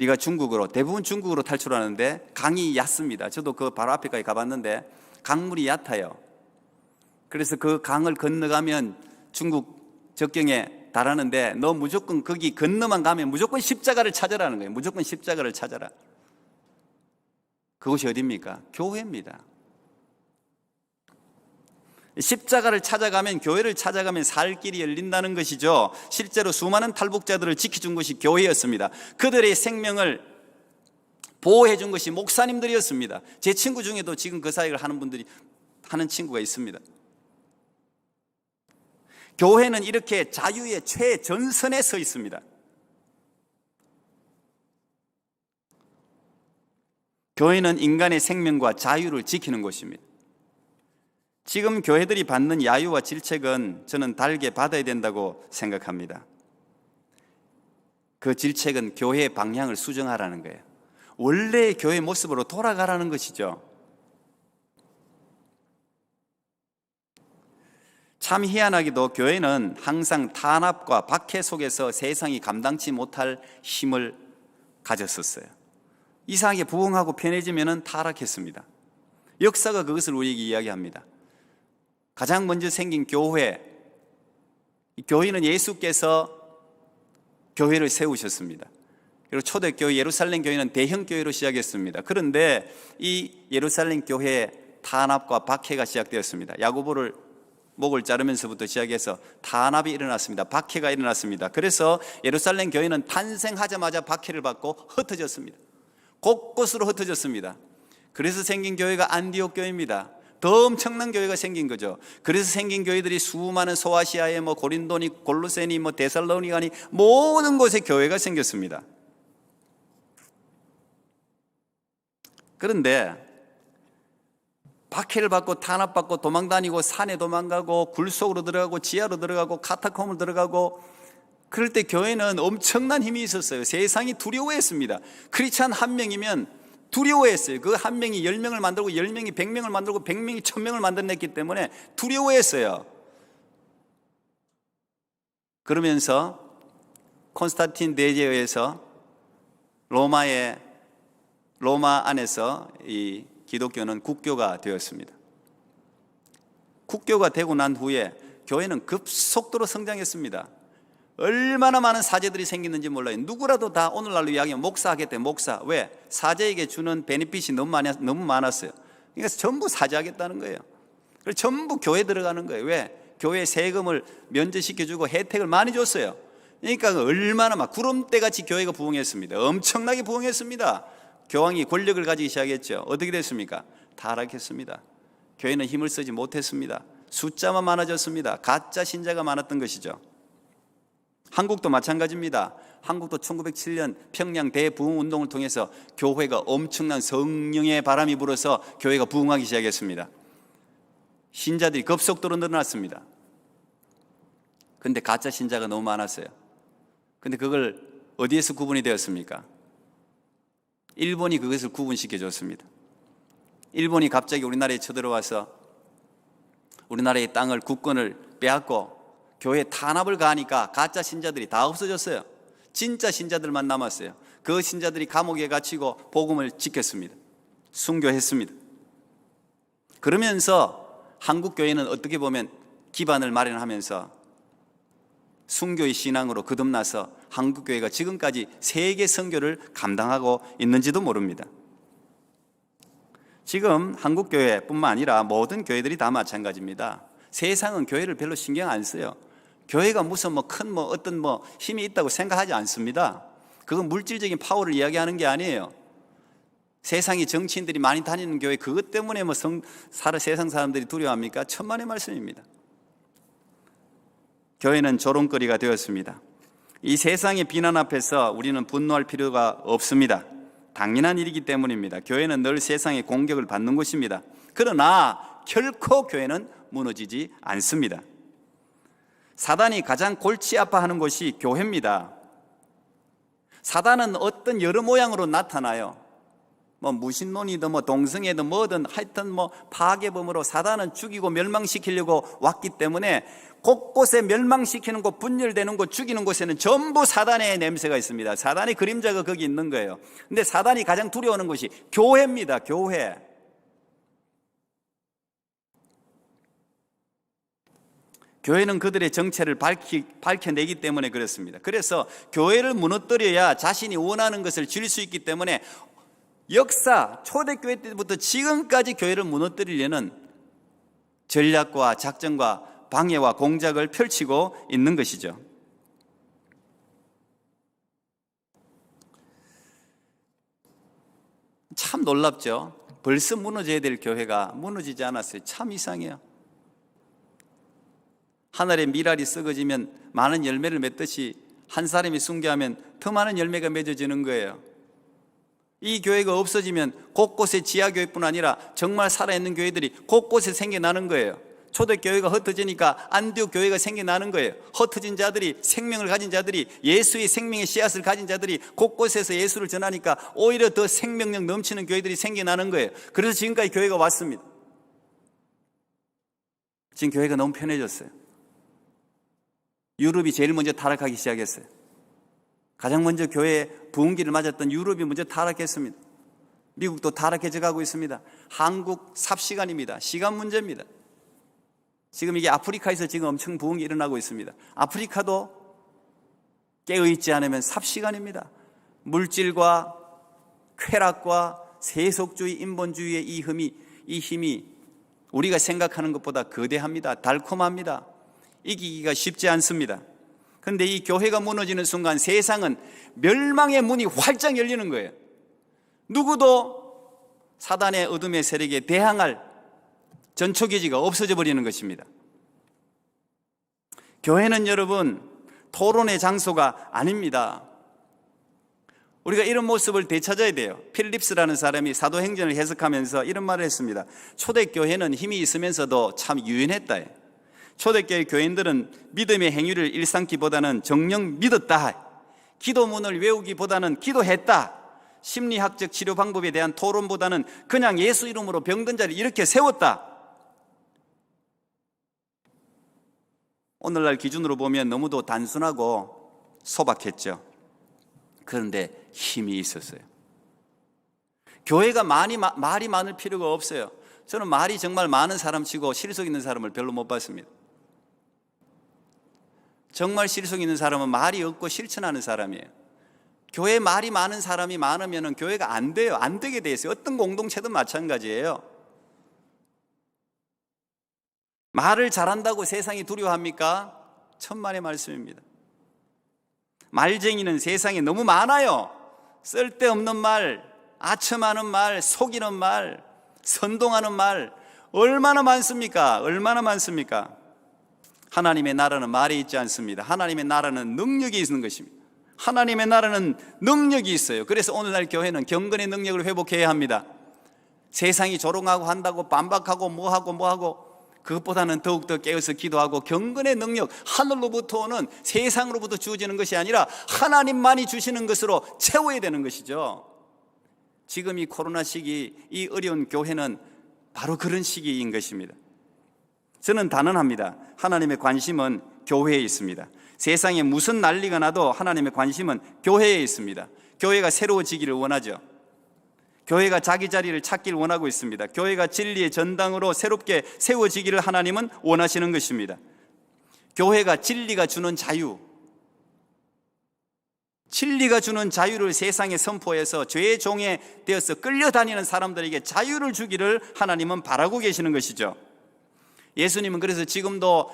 우리가 대부분 중국으로 탈출하는데 강이 얕습니다. 저도 그 바로 앞에까지 가봤는데 강물이 얕아요. 그래서 그 강을 건너가면 중국 접경에 달하는데 너 무조건 거기 건너만 가면 무조건 십자가를 찾아라는 거예요. 무조건 십자가를 찾아라. 그곳이 어디입니까? 교회입니다. 십자가를 찾아가면, 교회를 찾아가면 살 길이 열린다는 것이죠. 실제로 수많은 탈북자들을 지켜준 것이 교회였습니다. 그들의 생명을 보호해 준 것이 목사님들이었습니다. 제 친구 중에도 지금 그 사역을 하는 친구가 있습니다. 교회는 이렇게 자유의 최전선에 서 있습니다. 교회는 인간의 생명과 자유를 지키는 곳입니다. 지금 교회들이 받는 야유와 질책은 저는 달게 받아야 된다고 생각합니다. 그 질책은 교회의 방향을 수정하라는 거예요. 원래의 교회 모습으로 돌아가라는 것이죠. 참 희한하게도 교회는 항상 탄압과 박해 속에서 세상이 감당치 못할 힘을 가졌었어요. 이상하게 부흥하고 편해지면 타락했습니다. 역사가 그것을 우리에게 이야기합니다. 가장 먼저 생긴 교회, 이 교회는 예수께서 교회를 세우셨습니다. 그리고 초대교회 예루살렘 교회는 대형 교회로 시작했습니다. 그런데 이 예루살렘 교회의 탄압과 박해가 시작되었습니다. 야고보를 목을 자르면서부터 시작해서 탄압이 일어났습니다. 박해가 일어났습니다. 그래서 예루살렘 교회는 탄생하자마자 박해를 받고 흩어졌습니다. 곳곳으로 흩어졌습니다. 그래서 생긴 교회가 안디옥 교회입니다. 더 엄청난 교회가 생긴 거죠. 그래서 생긴 교회들이 수많은 소아시아에 고린도니 골로새니 데살로니가니 모든 곳에 교회가 생겼습니다. 그런데 박해를 받고 탄압받고 도망다니고 산에 도망가고 굴 속으로 들어가고 지하로 들어가고 카타콤을 들어가고 그럴 때 교회는 엄청난 힘이 있었어요. 세상이 두려워했습니다. 크리스찬 한 명이면 두려워했어요. 그 한 명이 10명을 만들고 10명이 100명을 만들고 100명이 1000명을 만들어냈기 때문에 두려워했어요. 그러면서 콘스탄틴 대제에 의해서 로마 안에서 이 기독교는 국교가 되었습니다. 국교가 되고 난 후에 교회는 급속도로 성장했습니다. 얼마나 많은 사제들이 생겼는지 몰라요. 누구라도 다 오늘날로 이야기하면 목사 하겠대. 목사. 왜? 사제에게 주는 베니핏이 너무 많았어요. 그러니까 전부 사제하겠다는 거예요. 그래서 전부 교회 들어가는 거예요. 왜? 교회 세금을 면제시켜주고 혜택을 많이 줬어요. 그러니까 얼마나 막 구름대같이 교회가 부흥했습니다. 엄청나게 부흥했습니다. 교황이 권력을 가지기 시작했죠. 어떻게 됐습니까? 타락했습니다. 교회는 힘을 쓰지 못했습니다. 숫자만 많아졌습니다. 가짜 신자가 많았던 것이죠. 한국도 마찬가지입니다. 한국도 1907년 평양 대부흥운동을 통해서 교회가 엄청난 성령의 바람이 불어서 교회가 부흥하기 시작했습니다. 신자들이 급속도로 늘어났습니다. 그런데 가짜 신자가 너무 많았어요. 그런데 그걸 어디에서 구분이 되었습니까? 일본이 그것을 구분시켜줬습니다. 일본이 갑자기 우리나라에 쳐들어와서 우리나라의 땅을 국권을 빼앗고 교회에 탄압을 가하니까 가짜 신자들이 다 없어졌어요. 진짜 신자들만 남았어요. 그 신자들이 감옥에 갇히고 복음을 지켰습니다. 순교했습니다. 그러면서 한국 교회는 어떻게 보면 기반을 마련하면서 순교의 신앙으로 거듭나서 한국 교회가 지금까지 세계 선교를 감당하고 있는지도 모릅니다. 지금 한국 교회뿐만 아니라 모든 교회들이 다 마찬가지입니다. 세상은 교회를 별로 신경 안 써요. 교회가 무슨 어떤 힘이 있다고 생각하지 않습니다. 그건 물질적인 파워를 이야기하는 게 아니에요. 세상에 정치인들이 많이 다니는 교회, 그것 때문에 세상 사람들이 두려워합니까? 천만의 말씀입니다. 교회는 조롱거리가 되었습니다. 이 세상의 비난 앞에서 우리는 분노할 필요가 없습니다. 당연한 일이기 때문입니다. 교회는 늘 세상의 공격을 받는 곳입니다. 그러나 결코 교회는 무너지지 않습니다. 사단이 가장 골치 아파하는 곳이 교회입니다. 사단은 어떤 여러 모양으로 나타나요. 무신론이든 동성애든 뭐든 하여튼 파괴범으로 사단은 죽이고 멸망시키려고 왔기 때문에 곳곳에 멸망시키는 곳, 분열되는 곳, 죽이는 곳에는 전부 사단의 냄새가 있습니다. 사단의 그림자가 거기 있는 거예요. 근데 사단이 가장 두려워하는 곳이 교회입니다. 교회. 교회는 그들의 정체를 밝혀내기 때문에 그렇습니다. 그래서 교회를 무너뜨려야 자신이 원하는 것을 줄 수 있기 때문에 역사, 초대교회 때부터 지금까지 교회를 무너뜨리려는 전략과 작전과 방해와 공작을 펼치고 있는 것이죠. 참 놀랍죠. 벌써 무너져야 될 교회가 무너지지 않았어요. 참 이상해요. 하늘의 밀알이 썩어지면 많은 열매를 맺듯이 한 사람이 순교하면 더 많은 열매가 맺어지는 거예요. 이 교회가 없어지면 곳곳에 지하교회뿐 아니라 정말 살아있는 교회들이 곳곳에 생겨나는 거예요. 초대교회가 흩어지니까 안디옥 교회가 생겨나는 거예요. 흩어진 자들이, 생명을 가진 자들이, 예수의 생명의 씨앗을 가진 자들이 곳곳에서 예수를 전하니까 오히려 더 생명력 넘치는 교회들이 생겨나는 거예요. 그래서 지금까지 교회가 왔습니다. 지금 교회가 너무 편해졌어요. 유럽이 제일 먼저 타락하기 시작했어요. 가장 먼저 교회의 부흥기를 맞았던 유럽이 먼저 타락했습니다. 미국도 타락해져 가고 있습니다. 한국 삽시간입니다. 시간 문제입니다. 지금 이게 아프리카에서 지금 엄청 부흥이 일어나고 있습니다. 아프리카도 깨어있지 않으면 삽시간입니다. 물질과 쾌락과 세속주의, 인본주의의 이 힘이 우리가 생각하는 것보다 거대합니다. 달콤합니다. 이기기가 쉽지 않습니다. 그런데 이 교회가 무너지는 순간 세상은 멸망의 문이 활짝 열리는 거예요. 누구도 사단의 어둠의 세력에 대항할 전초기지가 없어져 버리는 것입니다. 교회는 여러분 토론의 장소가 아닙니다. 우리가 이런 모습을 되찾아야 돼요. 필립스라는 사람이 사도행전을 해석하면서 이런 말을 했습니다. 초대교회는 힘이 있으면서도 참 유연했다. 초대교회 교인들은 믿음의 행위를 일삼기보다는 정녕 믿었다. 기도문을 외우기보다는 기도했다. 심리학적 치료 방법에 대한 토론보다는 그냥 예수 이름으로 병든 자를 이렇게 세웠다. 오늘날 기준으로 보면 너무도 단순하고 소박했죠. 그런데 힘이 있었어요. 교회가 말이 많을 필요가 없어요. 저는 말이 정말 많은 사람 치고 실속 있는 사람을 별로 못 봤습니다. 정말 실속 있는 사람은 말이 없고 실천하는 사람이에요. 교회에 말이 많은 사람이 많으면 교회가 안 돼요. 안 되게 돼 있어요. 어떤 공동체든 마찬가지예요. 말을 잘한다고 세상이 두려워합니까? 천만의 말씀입니다. 말쟁이는 세상에 너무 많아요. 쓸데없는 말, 아첨하는 말, 속이는 말, 선동하는 말 얼마나 많습니까? 얼마나 많습니까? 하나님의 나라는 말에 있지 않습니다. 하나님의 나라는 능력이 있는 것입니다. 하나님의 나라는 능력이 있어요. 그래서 오늘날 교회는 경건의 능력을 회복해야 합니다. 세상이 조롱하고 한다고 반박하고 뭐하고 그것보다는 더욱더 깨어서 기도하고 경건의 능력, 하늘로부터 오는 세상으로부터 주어지는 것이 아니라 하나님만이 주시는 것으로 채워야 되는 것이죠. 지금 이 코로나 시기, 이 어려운 교회는 바로 그런 시기인 것입니다. 저는 단언합니다. 하나님의 관심은 교회에 있습니다. 세상에 무슨 난리가 나도 하나님의 관심은 교회에 있습니다. 교회가 새로워지기를 원하죠. 교회가 자기 자리를 찾기를 원하고 있습니다. 교회가 진리의 전당으로 새롭게 세워지기를 하나님은 원하시는 것입니다. 교회가 진리가 주는 자유를 세상에 선포해서 죄의 종에 되어서 끌려다니는 사람들에게 자유를 주기를 하나님은 바라고 계시는 것이죠. 예수님은 그래서 지금도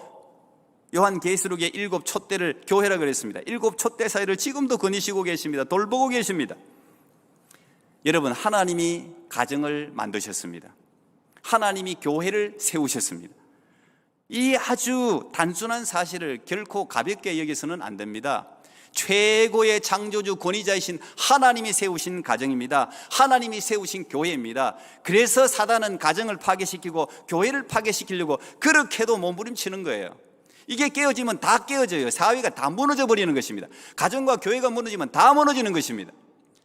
요한계시록의 7 촛대를 교회라 그랬습니다. 7 촛대 사이를 지금도 거니시고 계십니다. 돌보고 계십니다. 여러분, 하나님이 가정을 만드셨습니다. 하나님이 교회를 세우셨습니다. 이 아주 단순한 사실을 결코 가볍게 여기서는 안 됩니다. 최고의 창조주 권위자이신 하나님이 세우신 가정입니다. 하나님이 세우신 교회입니다. 그래서 사단은 가정을 파괴시키고 교회를 파괴시키려고 그렇게도 몸부림치는 거예요. 이게 깨어지면 다 깨어져요. 사회가 다 무너져 버리는 것입니다. 가정과 교회가 무너지면 다 무너지는 것입니다.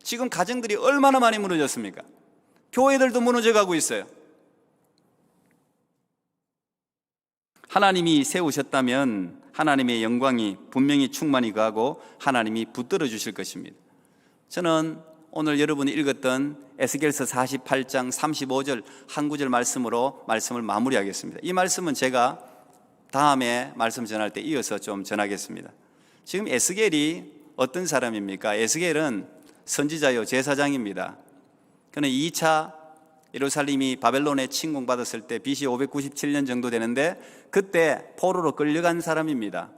지금 가정들이 얼마나 많이 무너졌습니까? 교회들도 무너져 가고 있어요. 하나님이 세우셨다면 하나님의 영광이 분명히 충만히 가고 하나님이 붙들어 주실 것입니다. 저는 오늘 여러분이 읽었던 에스겔서 48장 35절 한 구절 말씀으로 말씀을 마무리하겠습니다. 이 말씀은 제가 다음에 말씀 전할 때 이어서 좀 전하겠습니다. 지금 에스겔이 어떤 사람입니까? 에스겔은 선지자요 제사장입니다. 그는 2차 예루살렘이 바벨론에 침공받았을 때 BC 597년 정도 되는데 그때 포로로 끌려간 사람입니다.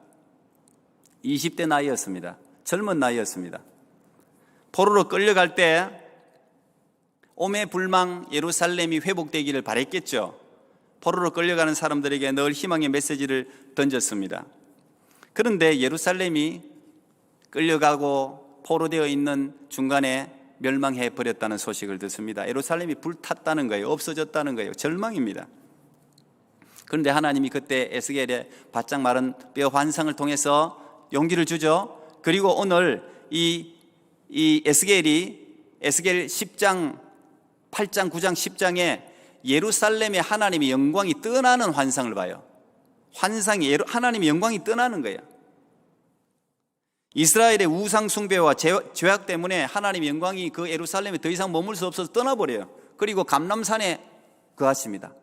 20대 나이였습니다. 젊은 나이였습니다. 포로로 끌려갈 때 오매불망 예루살렘이 회복되기를 바랬겠죠. 포로로 끌려가는 사람들에게 늘 희망의 메시지를 던졌습니다. 그런데 예루살렘이 끌려가고 포로되어 있는 중간에 멸망해 버렸다는 소식을 듣습니다. 예루살렘이 불탔다는 거예요. 없어졌다는 거예요. 절망입니다. 그런데 하나님이 그때 에스겔의 바짝 마른 뼈 환상을 통해서 용기를 주죠. 그리고 오늘 이 에스겔이 에스겔 10장, 8장, 9장, 10장에 예루살렘의 하나님의 영광이 떠나는 환상을 봐요. 환상이 하나님의 영광이 떠나는 거예요. 이스라엘의 우상 숭배와 죄악 때문에 하나님의 영광이 그 예루살렘에 더 이상 머물 수 없어서 떠나버려요. 그리고 감람산에 거하십니다.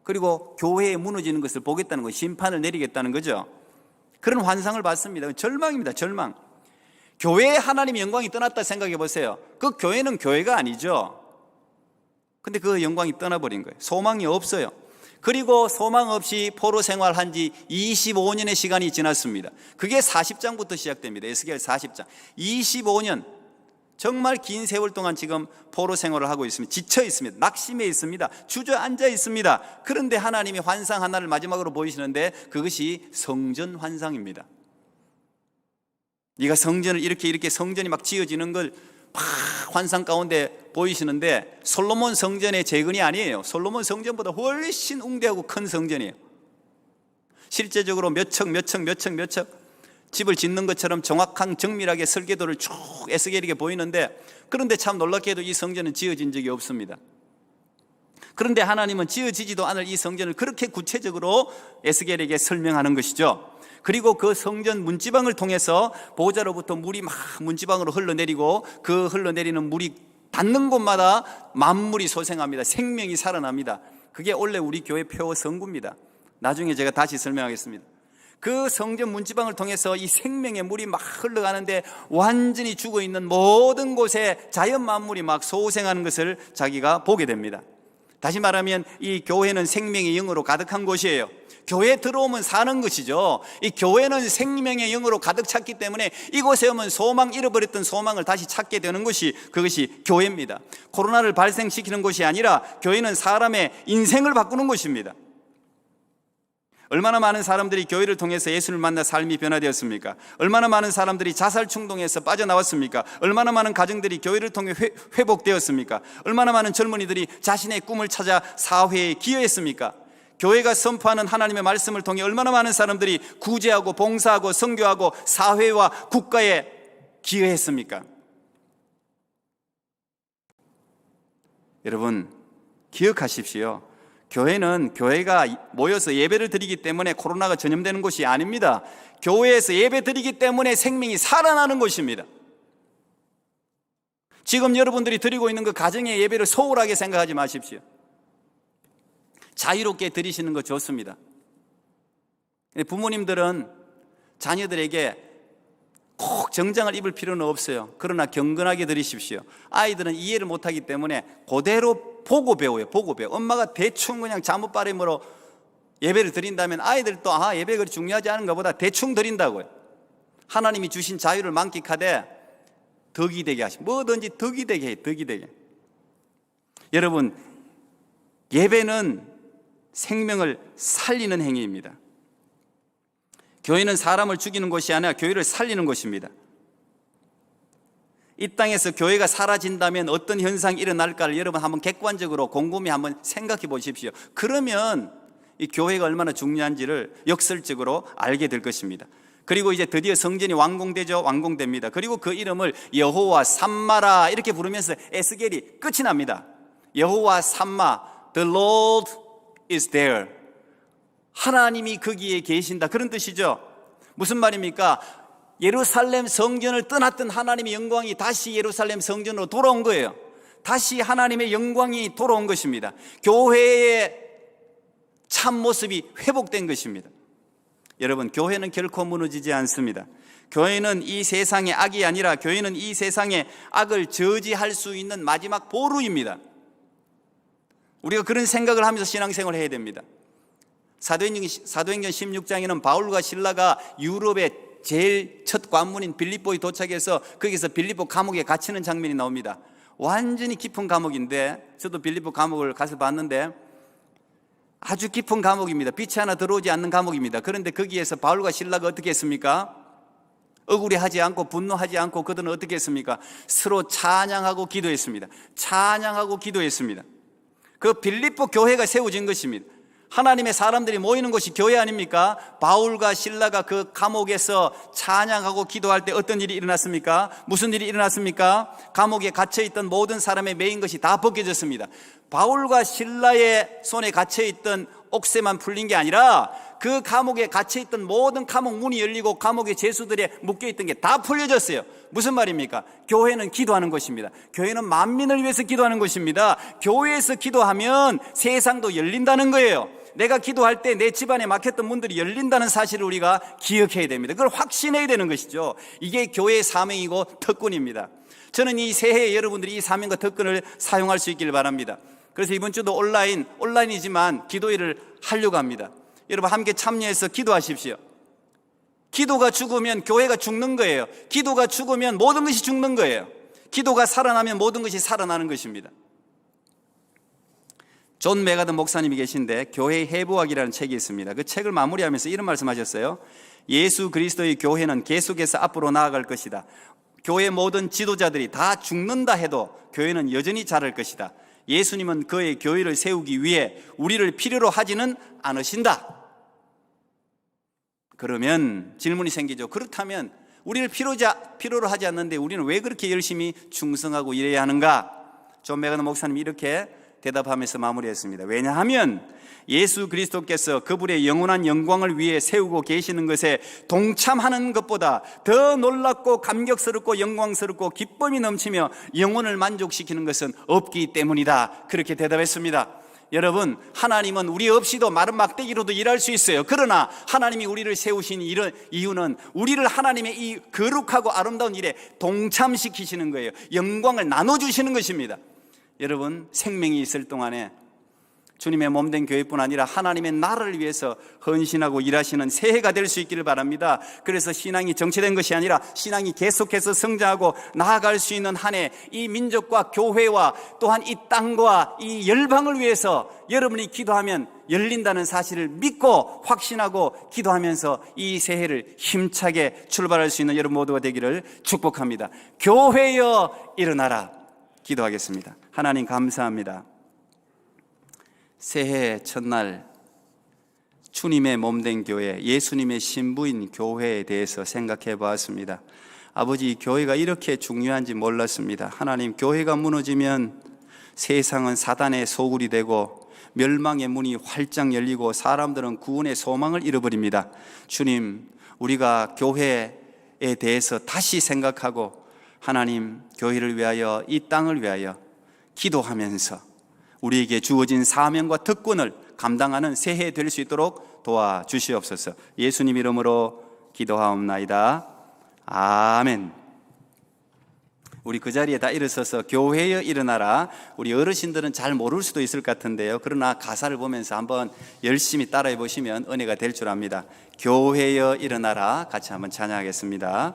그리고 교회에 무너지는 것을 보겠다는 거, 심판을 내리겠다는 거죠. 그런 환상을 봤습니다. 절망입니다. 절망. 교회에 하나님의 영광이 떠났다 생각해 보세요. 그 교회는 교회가 아니죠. 근데 그 영광이 떠나버린 거예요. 소망이 없어요. 그리고 소망 없이 포로 생활한 지 25년의 시간이 지났습니다. 그게 40장부터 시작됩니다. 에스겔 40장. 25년, 정말 긴 세월 동안 지금 포로 생활을 하고 있습니다. 지쳐 있습니다. 낙심해 있습니다. 주저앉아 있습니다. 그런데 하나님이 환상 하나를 마지막으로 보이시는데 그것이 성전 환상입니다. 네가 성전을 이렇게 성전이 막 지어지는 걸 막 환상 가운데 보이시는데 솔로몬 성전의 재건이 아니에요. 솔로몬 성전보다 훨씬 웅대하고 큰 성전이에요. 실제적으로 몇 척 집을 짓는 것처럼 정확한 정밀하게 설계도를 쭉 에스겔에게 보이는데, 그런데 참 놀랍게도 이 성전은 지어진 적이 없습니다. 그런데 하나님은 지어지지도 않을 이 성전을 그렇게 구체적으로 에스겔에게 설명하는 것이죠. 그리고 그 성전 문지방을 통해서 보좌로부터 물이 막 문지방으로 흘러내리고 그 흘러내리는 물이 닿는 곳마다 만물이 소생합니다. 생명이 살아납니다. 그게 원래 우리 교회 폐허 성구입니다. 나중에 제가 다시 설명하겠습니다. 그 성전 문지방을 통해서 이 생명의 물이 막 흘러가는데 완전히 죽어있는 모든 곳에 자연 만물이 막 소생하는 것을 자기가 보게 됩니다. 다시 말하면 이 교회는 생명의 영으로 가득한 곳이에요. 교회에 들어오면 사는 것이죠. 이 교회는 생명의 영으로 가득 찼기 때문에 이곳에 오면 잃어버렸던 소망을 다시 찾게 되는 것이 그것이 교회입니다. 코로나를 발생시키는 것이 아니라 교회는 사람의 인생을 바꾸는 것입니다. 얼마나 많은 사람들이 교회를 통해서 예수를 만나 삶이 변화되었습니까? 얼마나 많은 사람들이 자살 충동에서 빠져나왔습니까? 얼마나 많은 가정들이 교회를 통해 회복되었습니까? 얼마나 많은 젊은이들이 자신의 꿈을 찾아 사회에 기여했습니까? 교회가 선포하는 하나님의 말씀을 통해 얼마나 많은 사람들이 구제하고 봉사하고 선교하고 사회와 국가에 기여했습니까? 여러분, 기억하십시오. 교회가 모여서 예배를 드리기 때문에 코로나가 전염되는 것이 아닙니다. 교회에서 예배 드리기 때문에 생명이 살아나는 것입니다. 지금 여러분들이 드리고 있는 그 가정의 예배를 소홀하게 생각하지 마십시오. 자유롭게 드리시는 거 좋습니다. 부모님들은 자녀들에게 꼭 정장을 입을 필요는 없어요. 그러나 경건하게 드리십시오. 아이들은 이해를 못하기 때문에 그대로 보고 배워요. 엄마가 대충 그냥 잠옷바람으로 예배를 드린다면 아이들도 예배가 그리 중요하지 않은가 보다 대충 드린다고요. 하나님이 주신 자유를 만끽하되 덕이 되게 하십니다. 뭐든지 덕이 되게 해요. 덕이 되게. 여러분, 예배는 생명을 살리는 행위입니다. 교회는 사람을 죽이는 것이 아니라 교회를 살리는 것입니다. 이 땅에서 교회가 사라진다면 어떤 현상이 일어날까를 여러분 한번 객관적으로 곰곰이 한번 생각해 보십시오. 그러면 이 교회가 얼마나 중요한지를 역설적으로 알게 될 것입니다. 그리고 이제 드디어 성전이 완공됩니다. 그리고 그 이름을 여호와 삼마라 이렇게 부르면서 에스겔이 끝이 납니다. 여호와 삼마, The Lord is there. 하나님이 거기에 계신다, 그런 뜻이죠. 무슨 말입니까? 예루살렘 성전을 떠났던 하나님의 영광이 다시 예루살렘 성전으로 돌아온 거예요. 다시 하나님의 영광이 돌아온 것입니다. 교회의 참 모습이 회복된 것입니다. 여러분, 교회는 결코 무너지지 않습니다. 교회는 이 세상의 악이 아니라 교회는 이 세상의 악을 저지할 수 있는 마지막 보루입니다. 우리가 그런 생각을 하면서 신앙생활을 해야 됩니다. 사도행전 16장에는 바울과 실라가 유럽의 제일 첫 관문인 빌립보에 도착해서 거기서 빌립보 감옥에 갇히는 장면이 나옵니다. 완전히 깊은 감옥인데, 저도 빌립보 감옥을 가서 봤는데 아주 깊은 감옥입니다. 빛이 하나 들어오지 않는 감옥입니다. 그런데 거기에서 바울과 실라가 어떻게 했습니까? 억울해하지 않고 분노하지 않고 그들은 어떻게 했습니까? 서로 찬양하고 기도했습니다. 찬양하고 기도했습니다. 그 빌립보 교회가 세워진 것입니다. 하나님의 사람들이 모이는 곳이 교회 아닙니까? 바울과 실라가 그 감옥에서 찬양하고 기도할 때 어떤 일이 일어났습니까? 무슨 일이 일어났습니까? 감옥에 갇혀있던 모든 사람의 매인 것이 다 벗겨졌습니다. 바울과 실라의 손에 갇혀있던 옥새만 풀린 게 아니라 그 감옥에 갇혀있던 모든 감옥 문이 열리고 감옥의 죄수들에 묶여있던 게 다 풀려졌어요. 무슨 말입니까? 교회는 기도하는 것입니다. 교회는 만민을 위해서 기도하는 것입니다. 교회에서 기도하면 세상도 열린다는 거예요. 내가 기도할 때 내 집안에 막혔던 문들이 열린다는 사실을 우리가 기억해야 됩니다. 그걸 확신해야 되는 것이죠. 이게 교회의 사명이고 특권입니다. 저는 이 새해에 여러분들이 이 사명과 특권을 사용할 수 있길 바랍니다. 그래서 이번 주도 온라인이지만 기도회를 하려고 합니다. 여러분 함께 참여해서 기도하십시오. 기도가 죽으면 교회가 죽는 거예요. 기도가 죽으면 모든 것이 죽는 거예요. 기도가 살아나면 모든 것이 살아나는 것입니다. 존 메가든 목사님이 계신데 교회의 해부학이라는 책이 있습니다. 그 책을 마무리하면서 이런 말씀하셨어요. 예수 그리스도의 교회는 계속해서 앞으로 나아갈 것이다. 교회 모든 지도자들이 다 죽는다 해도 교회는 여전히 자랄 것이다. 예수님은 그의 교회를 세우기 위해 우리를 필요로 하지는 않으신다. 그러면 질문이 생기죠. 그렇다면 우리를 필요로 하지 않는데 우리는 왜 그렇게 열심히 충성하고 일해야 하는가? 존 메가든 목사님이 이렇게 대답하면서 마무리했습니다. 왜냐하면 예수 그리스도께서 그분의 영원한 영광을 위해 세우고 계시는 것에 동참하는 것보다 더 놀랍고 감격스럽고 영광스럽고 기쁨이 넘치며 영혼을 만족시키는 것은 없기 때문이다. 그렇게 대답했습니다. 여러분, 하나님은 우리 없이도 마른 막대기로도 일할 수 있어요. 그러나 하나님이 우리를 세우신 이유는 우리를 하나님의 이 거룩하고 아름다운 일에 동참시키시는 거예요. 영광을 나눠주시는 것입니다. 여러분, 생명이 있을 동안에 주님의 몸된 교회뿐 아니라 하나님의 나라를 위해서 헌신하고 일하시는 새해가 될 수 있기를 바랍니다. 그래서 신앙이 정체된 것이 아니라 신앙이 계속해서 성장하고 나아갈 수 있는 한 해 이 민족과 교회와 또한 이 땅과 이 열방을 위해서 여러분이 기도하면 열린다는 사실을 믿고 확신하고 기도하면서 이 새해를 힘차게 출발할 수 있는 여러분 모두가 되기를 축복합니다. 교회여 일어나라. 기도하겠습니다. 하나님 감사합니다. 새해 첫날 주님의 몸된 교회, 예수님의 신부인 교회에 대해서 생각해 보았습니다. 아버지, 교회가 이렇게 중요한지 몰랐습니다. 하나님, 교회가 무너지면 세상은 사단의 소굴이 되고 멸망의 문이 활짝 열리고 사람들은 구원의 소망을 잃어버립니다. 주님, 우리가 교회에 대해서 다시 생각하고 하나님, 교회를 위하여 이 땅을 위하여 기도하면서 우리에게 주어진 사명과 특권을 감당하는 새해 될 수 있도록 도와주시옵소서. 예수님 이름으로 기도하옵나이다. 아멘. 우리 그 자리에 다 일어서서 교회여 일어나라. 우리 어르신들은 잘 모를 수도 있을 것 같은데요. 그러나 가사를 보면서 한번 열심히 따라해 보시면 은혜가 될 줄 압니다. 교회여 일어나라. 같이 한번 찬양하겠습니다.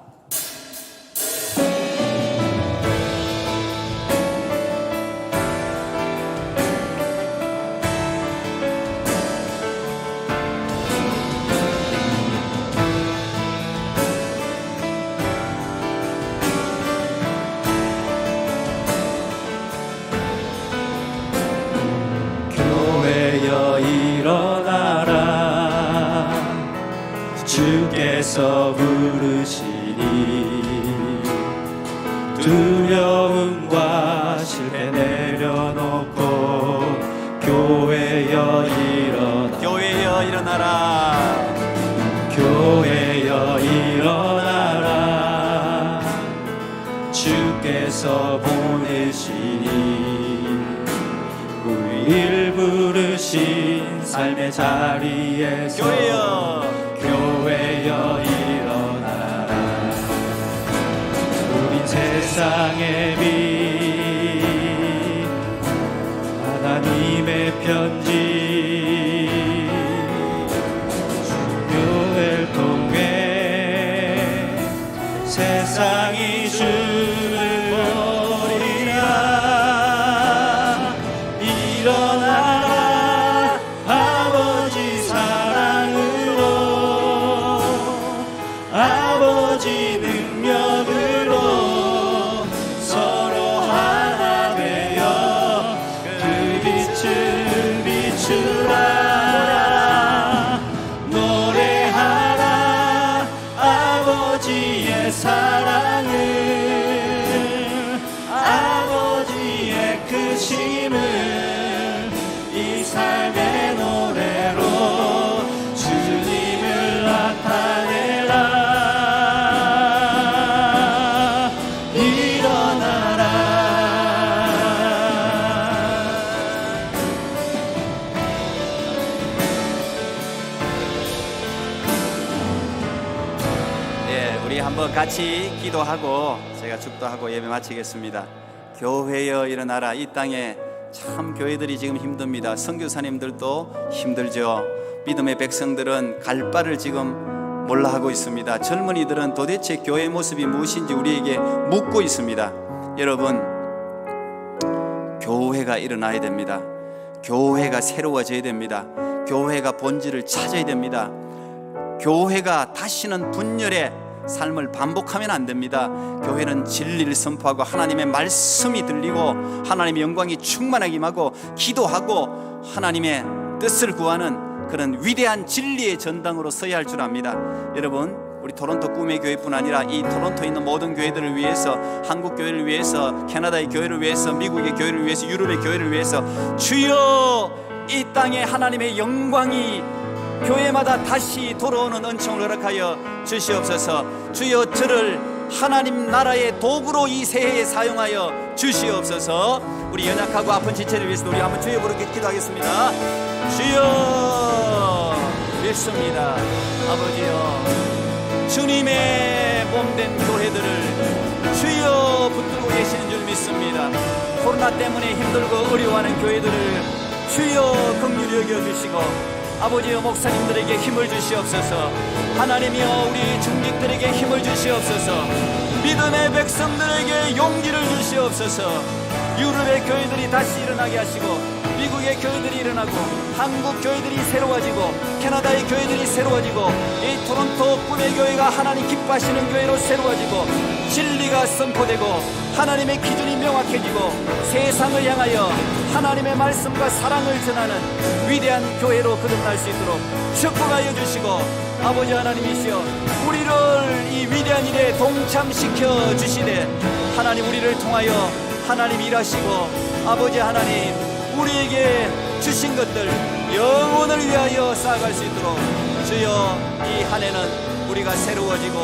일어나라 주께서 부르시니 두려움과 실패 내려놓고 교회여 일어나 교회여 일어나라. 교회여 일어나라 주께서 보내시니 우리를 부르신 삶의 자리에서 교회여 교회여 일어나라 세상의 빛 하나님의 편지 주교회를 통해 세상이 주를 버리라 일어나라 아버지 사랑으로 아버지 능력으로 서로 하나 되어 그 빛을 비추라 노래하라 아버지의 사랑을 아버지의 크심을 이 삶의 노래로 주님을 나타내라 우리 한번 같이 기도하고 제가 축도하고 예배 마치겠습니다. 교회여 일어나라. 이 땅에 참 교회들이 지금 힘듭니다. 선교사님들도 힘들죠. 믿음의 백성들은 갈 바를 지금 몰라 하고 있습니다. 젊은이들은 도대체 교회의 모습이 무엇인지 우리에게 묻고 있습니다. 여러분, 교회가 일어나야 됩니다. 교회가 새로워져야 됩니다. 교회가 본질을 찾아야 됩니다. 교회가 다시는 분열의 삶을 반복하면 안 됩니다. 교회는 진리를 선포하고 하나님의 말씀이 들리고 하나님의 영광이 충만하게 임하고 기도하고 하나님의 뜻을 구하는 그런 위대한 진리의 전당으로 서야 할 줄 압니다. 여러분, 우리 토론토 꿈의 교회뿐 아니라 이 토론토에 있는 모든 교회들을 위해서, 한국 교회를 위해서, 캐나다의 교회를 위해서, 미국의 교회를 위해서, 유럽의 교회를 위해서 주여 이 땅에 하나님의 영광이 교회마다 다시 돌아오는 은총을 허락하여 주시옵소서. 주여 저를 하나님 나라의 도구로 이 새해에 사용하여 주시옵소서. 우리 연약하고 아픈 지체를 위해서 우리 한번 주여 부르게 기도하겠습니다. 주여 믿습니다. 아버지여 주님의 몸된 교회들을 주여 붙들고 계시는 줄 믿습니다. 코로나 때문에 힘들고 어려워하는 교회들을 주여 긍휼히 여겨주시고 아버지여 목사님들에게 힘을 주시옵소서. 하나님이여 우리 중직들에게 힘을 주시옵소서. 믿음의 백성들에게 용기를 주시옵소서. 유럽의 교회들이 다시 일어나게 하시고 미국의 교회들이 일어나고 한국 교회들이 새로워지고 캐나다의 교회들이 새로워지고 이 토론토 꿈의 교회가 하나님 기뻐하시는 교회로 새로워지고 진리가 선포되고 하나님의 기준이 명확해지고 세상을 향하여 하나님의 말씀과 사랑을 전하는 위대한 교회로 거듭날 수 있도록 축복하여 주시고 아버지 하나님이시여 우리를 이 위대한 일에 동참시켜 주시되 하나님 우리를 통하여 하나님 일하시고 아버지 하나님 우리에게 주신 것들 영혼을 위하여 쌓아갈 수 있도록 주여 이 한 해는 우리가 새로워지고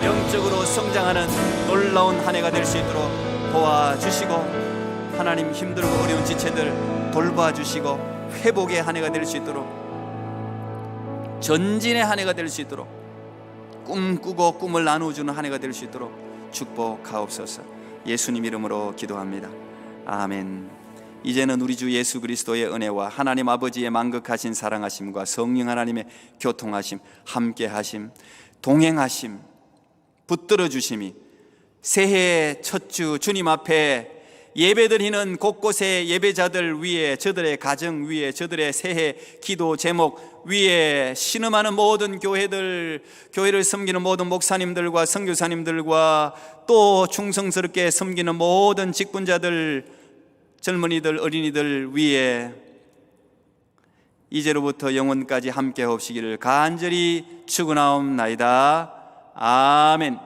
영적으로 성장하는 놀라운 한 해가 될 수 있도록 도와주시고 하나님 힘들고 어려운 지체들 돌봐주시고 회복의 한 해가 될 수 있도록 전진의 한 해가 될 수 있도록 꿈꾸고 꿈을 나누어주는 한 해가 될 수 있도록 축복하옵소서. 예수님 이름으로 기도합니다. 아멘. 이제는 우리 주 예수 그리스도의 은혜와 하나님 아버지의 만극하신 사랑하심과 성령 하나님의 교통하심, 함께하심, 동행하심, 붙들어 주심이 새해 첫 주 주님 앞에 예배드리는 곳곳의 예배자들 위에, 저들의 가정 위에, 저들의 새해 기도 제목 위에 신음하는 모든 교회들, 교회를 섬기는 모든 목사님들과 선교사님들과 또 충성스럽게 섬기는 모든 직분자들, 젊은이들, 어린이들 위에 이제로부터 영원까지 함께 하옵시기를 간절히 축원하옵나이다. 아멘.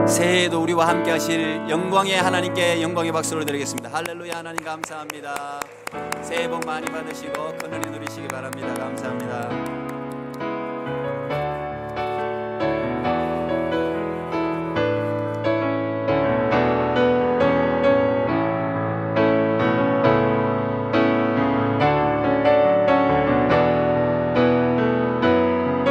새해에도 우리와 함께 하실 영광의 하나님께 영광의 박수를 드리겠습니다. 할렐루야. 하나님 감사합니다. 새해 복 많이 받으시고 큰은혜 누리시기 바랍니다. 감사합니다.